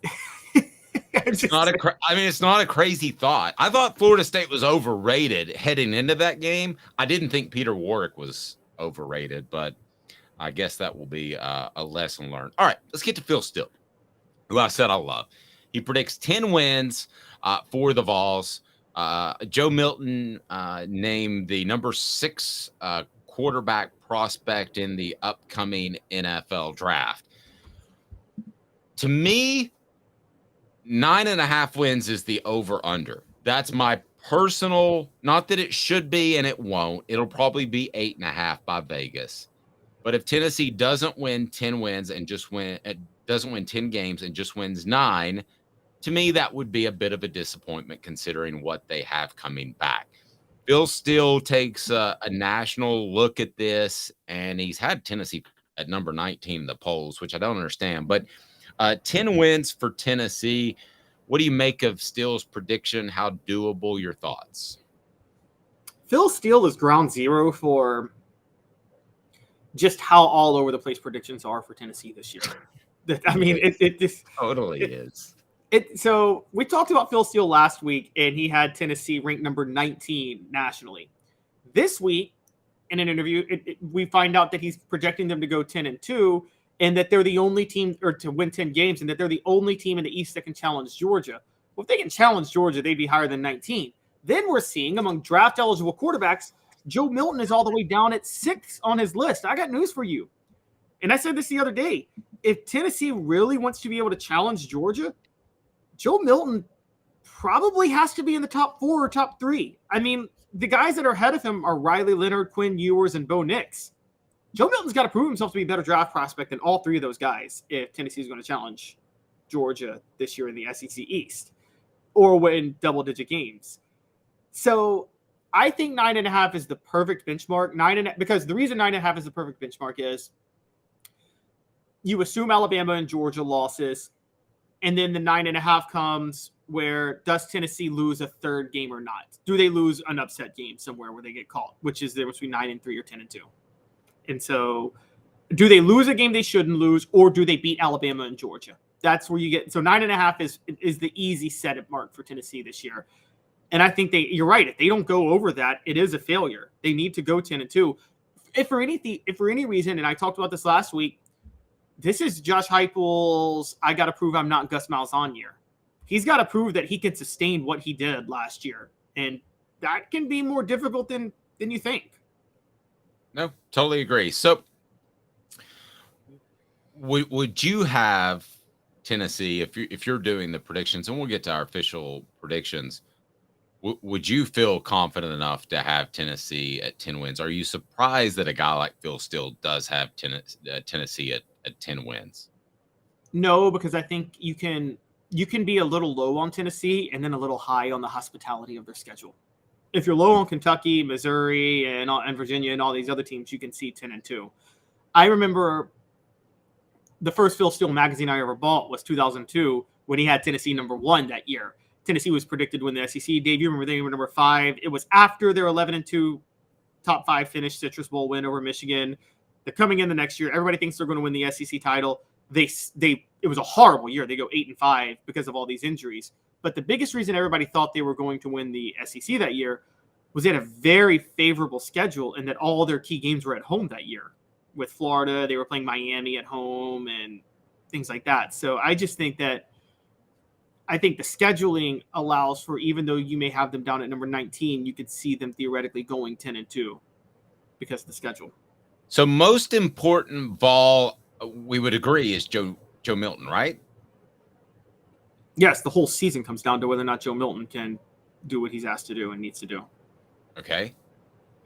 it's not a crazy thought. I thought Florida State was overrated heading into that game. I didn't think Peter Warwick was overrated, but I guess that will be a lesson learned. All right, let's get to Phil Steele, who I said I love. He predicts 10 wins for the Vols. Joe Milton named the number 6 quarterback prospect in the upcoming NFL draft. To me, 9.5 wins is the over-under. That's my personal, not that it should be and it won't. It'll probably be 8.5 by Vegas. But if Tennessee doesn't win 10 wins and doesn't win 10 games and just wins 9, to me, that would be a bit of a disappointment considering what they have coming back. Phil Steele takes a national look at this, and he's had Tennessee at number 19 in the polls, which I don't understand. But 10 wins for Tennessee. What do you make of Steele's prediction? How doable? Your thoughts? Phil Steele is ground zero for just how all over the place predictions are for Tennessee this year. I mean, it just totally is. So we talked about Phil Steele last week, and he had Tennessee ranked number 19 nationally. This week, in an interview, we find out that he's projecting them to go 10-2, and that they're the only team, or to win 10 games, and that they're the only team in the East that can challenge Georgia. Well, if they can challenge Georgia, they'd be higher than 19. Then we're seeing among draft-eligible quarterbacks, Joe Milton is all the way down at 6 on his list. I got news for you. And I said this the other day. If Tennessee really wants to be able to challenge Georgia, Joe Milton probably has to be in the top 4 or top 3. I mean, the guys that are ahead of him are Riley Leonard, Quinn Ewers, and Bo Nix. Joe Milton's got to prove himself to be a better draft prospect than all 3 of those guys if Tennessee is going to challenge Georgia this year in the SEC East or win double-digit games. So I think 9.5 is the perfect benchmark. Because the reason 9.5 is the perfect benchmark is you assume Alabama and Georgia losses, and then the 9.5 comes where does Tennessee lose a third game or not? Do they lose an upset game somewhere where they get caught, which is the difference between 9-3 or 10-2? And so do they lose a game they shouldn't lose, or do they beat Alabama and Georgia? That's where you get. So 9.5 is the easy set up mark for Tennessee this year. And I think you're right. If they don't go over that, it is a failure. They need to go 10-2. If for any reason, and I talked about this last week, this is Josh Heupel's I got to prove I'm not Gus Malzahn year. He's got to prove that he can sustain what he did last year. And that can be more difficult than you think. No, totally agree. So would you have Tennessee, if you're doing the predictions, and we'll get to our official predictions, would you feel confident enough to have Tennessee at 10 wins? Are you surprised that a guy like Phil Steele does have Tennessee at 10 wins? No, because I think you can be a little low on Tennessee and then a little high on the hospitality of their schedule. If you're low on Kentucky, Missouri, and Virginia and all these other teams, you can see 10-2. I remember the first Phil Steele magazine I ever bought was 2002 when he had Tennessee #1 that year. Tennessee was predicted to win the SEC. Dave, you remember they were number 5. It was after their 11-2 top 5 finish, Citrus Bowl win over Michigan. They're coming in the next year. Everybody thinks they're going to win the SEC title. It was a horrible year. They go 8-5 because of all these injuries. But the biggest reason everybody thought they were going to win the SEC that year was they had a very favorable schedule and that all their key games were at home that year. With Florida, they were playing Miami at home and things like that. So I just think that the scheduling allows for, even though you may have them down at number 19, you could see them theoretically going 10-2 because of the schedule. So most important Vol, we would agree, is Joe Milton, right? Yes, the whole season comes down to whether or not Joe Milton can do what he's asked to do and needs to do. Okay.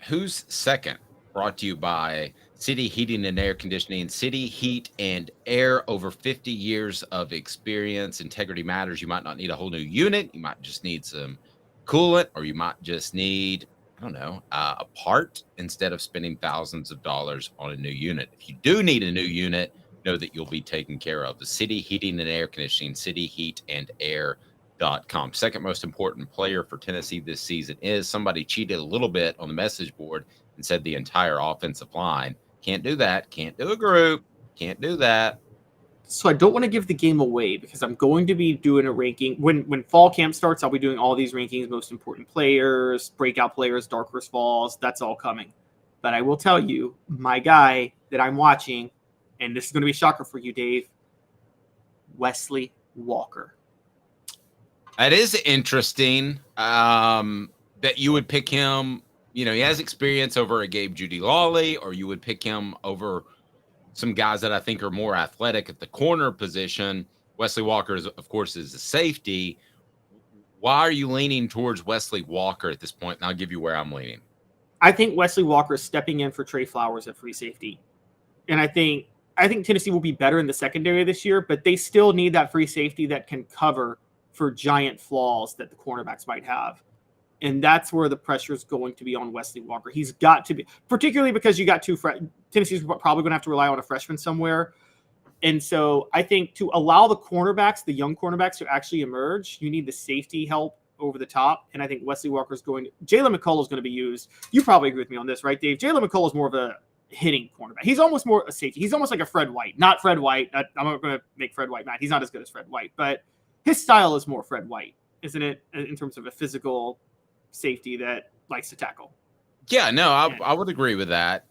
Who's second? Brought to you by City Heating and Air Conditioning. City Heat and Air, over 50 years of experience. Integrity matters. You might not need a whole new unit. You might just need some coolant, or you might just need, I don't know, a part instead of spending thousands of dollars on a new unit. If you do need a new unit, know that you'll be taken care of. The City Heating and Air Conditioning, cityheatandair.com. Second most important player for Tennessee this season is somebody cheated a little bit on the message board and said the entire offensive line. Can't do that. Can't do a group. Can't do that. So I don't want to give the game away because I'm going to be doing a ranking. When fall camp starts, I'll be doing all these rankings, most important players, breakout players, dark horse falls. That's all coming. But I will tell you, my guy that I'm watching, and this is going to be a shocker for you, Dave, Wesley Walker. That is interesting that you would pick him. You know, he has experience over a Gabe Judy Lawley, or you would pick him over some guys that I think are more athletic at the corner position. Wesley Walker, of course, is a safety. Why are you leaning towards Wesley Walker at this point? And I'll give you where I'm leaning. I think Wesley Walker is stepping in for Trey Flowers at free safety. And I think Tennessee will be better in the secondary this year, but they still need that free safety that can cover for giant flaws that the cornerbacks might have. And that's where the pressure is going to be on Wesley Walker. He's got to be, particularly because you got Tennessee's probably going to have to rely on a freshman somewhere. And so I think to allow the cornerbacks, the young cornerbacks, to actually emerge, you need the safety help over the top. And I think Wesley Walker is going to, Jalen McCullough is going to be used. You probably agree with me on this, right, Dave? Jalen McCullough is more of a hitting cornerback. He's almost more a safety. He's almost like a Fred White, not Fred White. I'm not going to make Fred White mad. He's not as good as Fred White, but his style is more Fred White, isn't it? In terms of a physical safety that likes to tackle. Yeah, no, I would agree with that.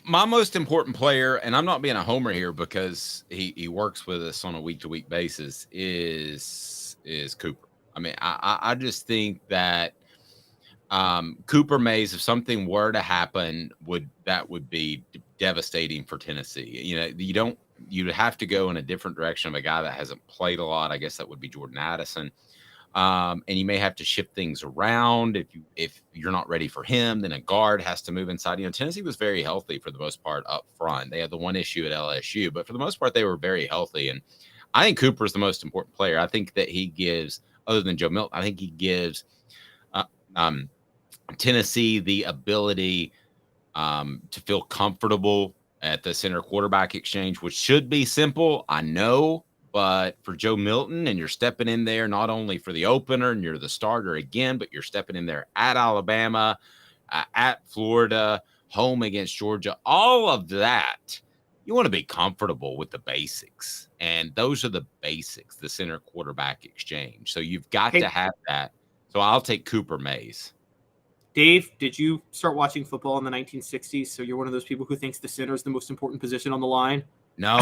My most important player, and I'm not being a homer here because he works with us on a week-to-week basis, is Cooper. I mean, I just think that Cooper Mays, if something were to happen, would be devastating for Tennessee. You know, you'd have to go in a different direction of a guy that hasn't played a lot. I guess that would be Jordan Addison. And you may have to shift things around. If you're not ready for him, then a guard has to move inside. You know, Tennessee was very healthy for the most part up front. They had the one issue at LSU, but for the most part, they were very healthy. And I think Cooper is the most important player. I think that he gives, other than Joe Milton, I think he gives Tennessee the ability to feel comfortable at the center quarterback exchange, which should be simple, I know. But for Joe Milton, and you're stepping in there not only for the opener and you're the starter again, but you're stepping in there at Alabama, at Florida, home against Georgia, all of that, you want to be comfortable with the basics. And those are the basics, the center quarterback exchange. So you've got to have that. So I'll take Cooper Mays. Dave, did you start watching football in the 1960s? So you're one of those people who thinks the center is the most important position on the line? No.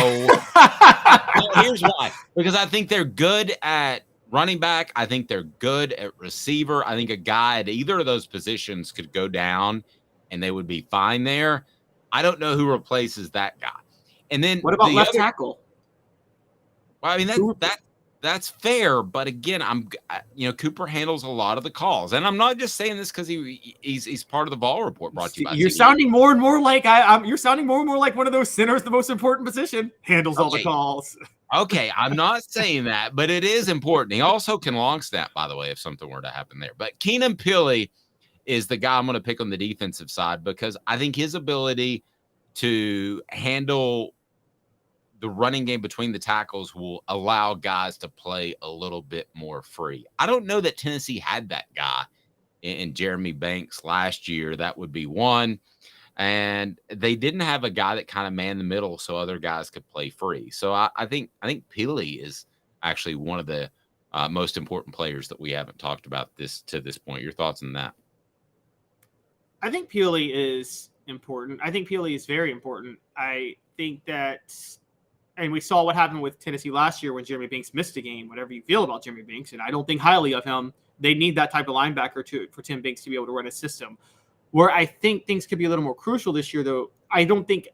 Here's why. Because I think they're good at running back. I think they're good at receiver. I think a guy at either of those positions could go down and they would be fine there. I don't know who replaces that guy. And then what about left tackle? Well, I mean, that's fair. But again, Cooper handles a lot of the calls. And I'm not just saying this because he's part of the Vol Report brought to you by You're sounding more and more like you're sounding more and more like one of those centers, the most important position, handles all the calls. Okay, I'm not saying that, but it is important. He also can long snap, by the way, if something were to happen there. But Keenan Pili is the guy I'm going to pick on the defensive side because I think his ability to handle the running game between the tackles will allow guys to play a little bit more free. I don't know that Tennessee had that guy in Jeremy Banks last year. That would be one. And they didn't have a guy that kind of manned the middle so other guys could play free. So I think Peely is actually one of the most important players that we haven't talked about to this point. Your thoughts on that? I think Peely is important. I think Peely is very important. I think that, and we saw what happened with Tennessee last year when Jeremy Banks missed a game, whatever you feel about Jeremy Banks, and I don't think highly of him. They need that type of linebacker for Tim Banks to be able to run a system. Where I think things could be a little more crucial this year, though, I think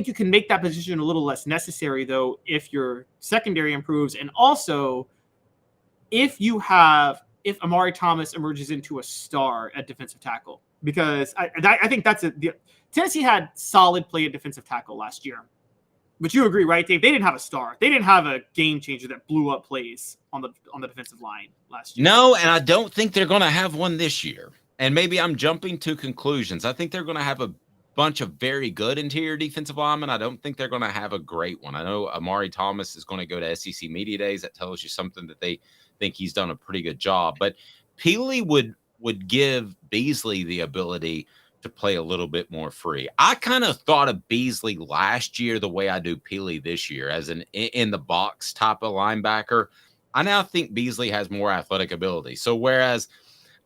you can make that position a little less necessary, though, if your secondary improves. And also, if Amari Thomas emerges into a star at defensive tackle. Because I think Tennessee had solid play at defensive tackle last year. But you agree, right, Dave? They didn't have a star. They didn't have a game changer that blew up plays on the defensive line last year. No, and I don't think they're going to have one this year. And maybe I'm jumping to conclusions. I think they're going to have a bunch of very good interior defensive linemen. I don't think they're going to have a great one. I know Amari Thomas is going to go to SEC Media Days. That tells you something that they think he's done a pretty good job. But Peely would give Beasley the ability to play a little bit more free. I kind of thought of Beasley last year the way I do Peely this year as an in the box type of linebacker. I now think Beasley has more athletic ability. So whereas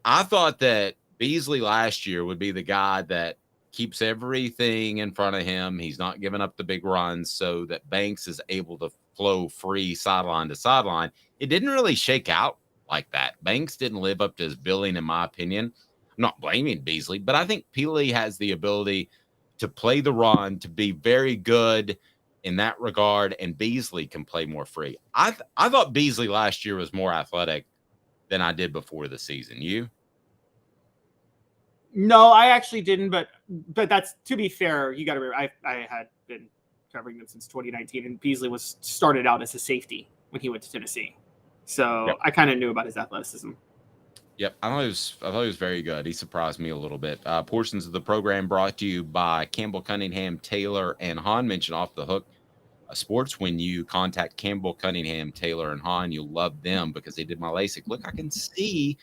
I thought that Beasley last year would be the guy that keeps everything in front of him. He's not giving up the big runs so that Banks is able to flow free sideline to sideline. It didn't really shake out like that. Banks didn't live up to his billing, in my opinion. I'm not blaming Beasley, but I think Peely has the ability to play the run, to be very good in that regard, and Beasley can play more free. I thought Beasley last year was more athletic than I did before the season. You? No, I actually didn't, but that's, to be fair, you got to remember, I had been covering them since 2019, and Beasley was started out as a safety when he went to Tennessee. So yep. I kind of knew about his athleticism. Yep, I thought he was very good. He surprised me a little bit. Portions of the program brought to you by Campbell Cunningham, Taylor, and Hahn. Mentioned Off the Hook Sports. When you contact Campbell Cunningham, Taylor, and Hahn, you'll love them because they did my LASIK. Look, I can see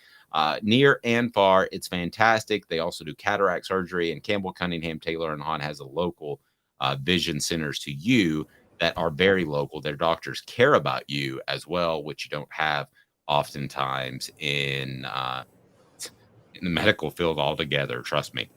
near and far. It's fantastic. They also do cataract surgery, and Campbell Cunningham, Taylor, and Hahn has a local vision centers to you that are very local. Their doctors care about you as well, which you don't have oftentimes in the medical field altogether. Trust me.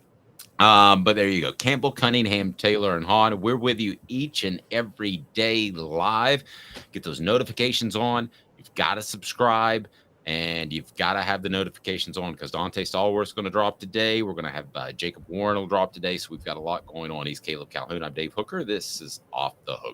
But there you go. Campbell, Cunningham, Taylor, and Hahn. We're with you each and every day live. Get those notifications on. You've got to subscribe, and you've got to have the notifications on because Dante Stallworth's going to drop today. We're going to have Jacob Warren will drop today. So we've got a lot going on. He's Caleb Calhoun. I'm Dave Hooker. This is Off the Hook.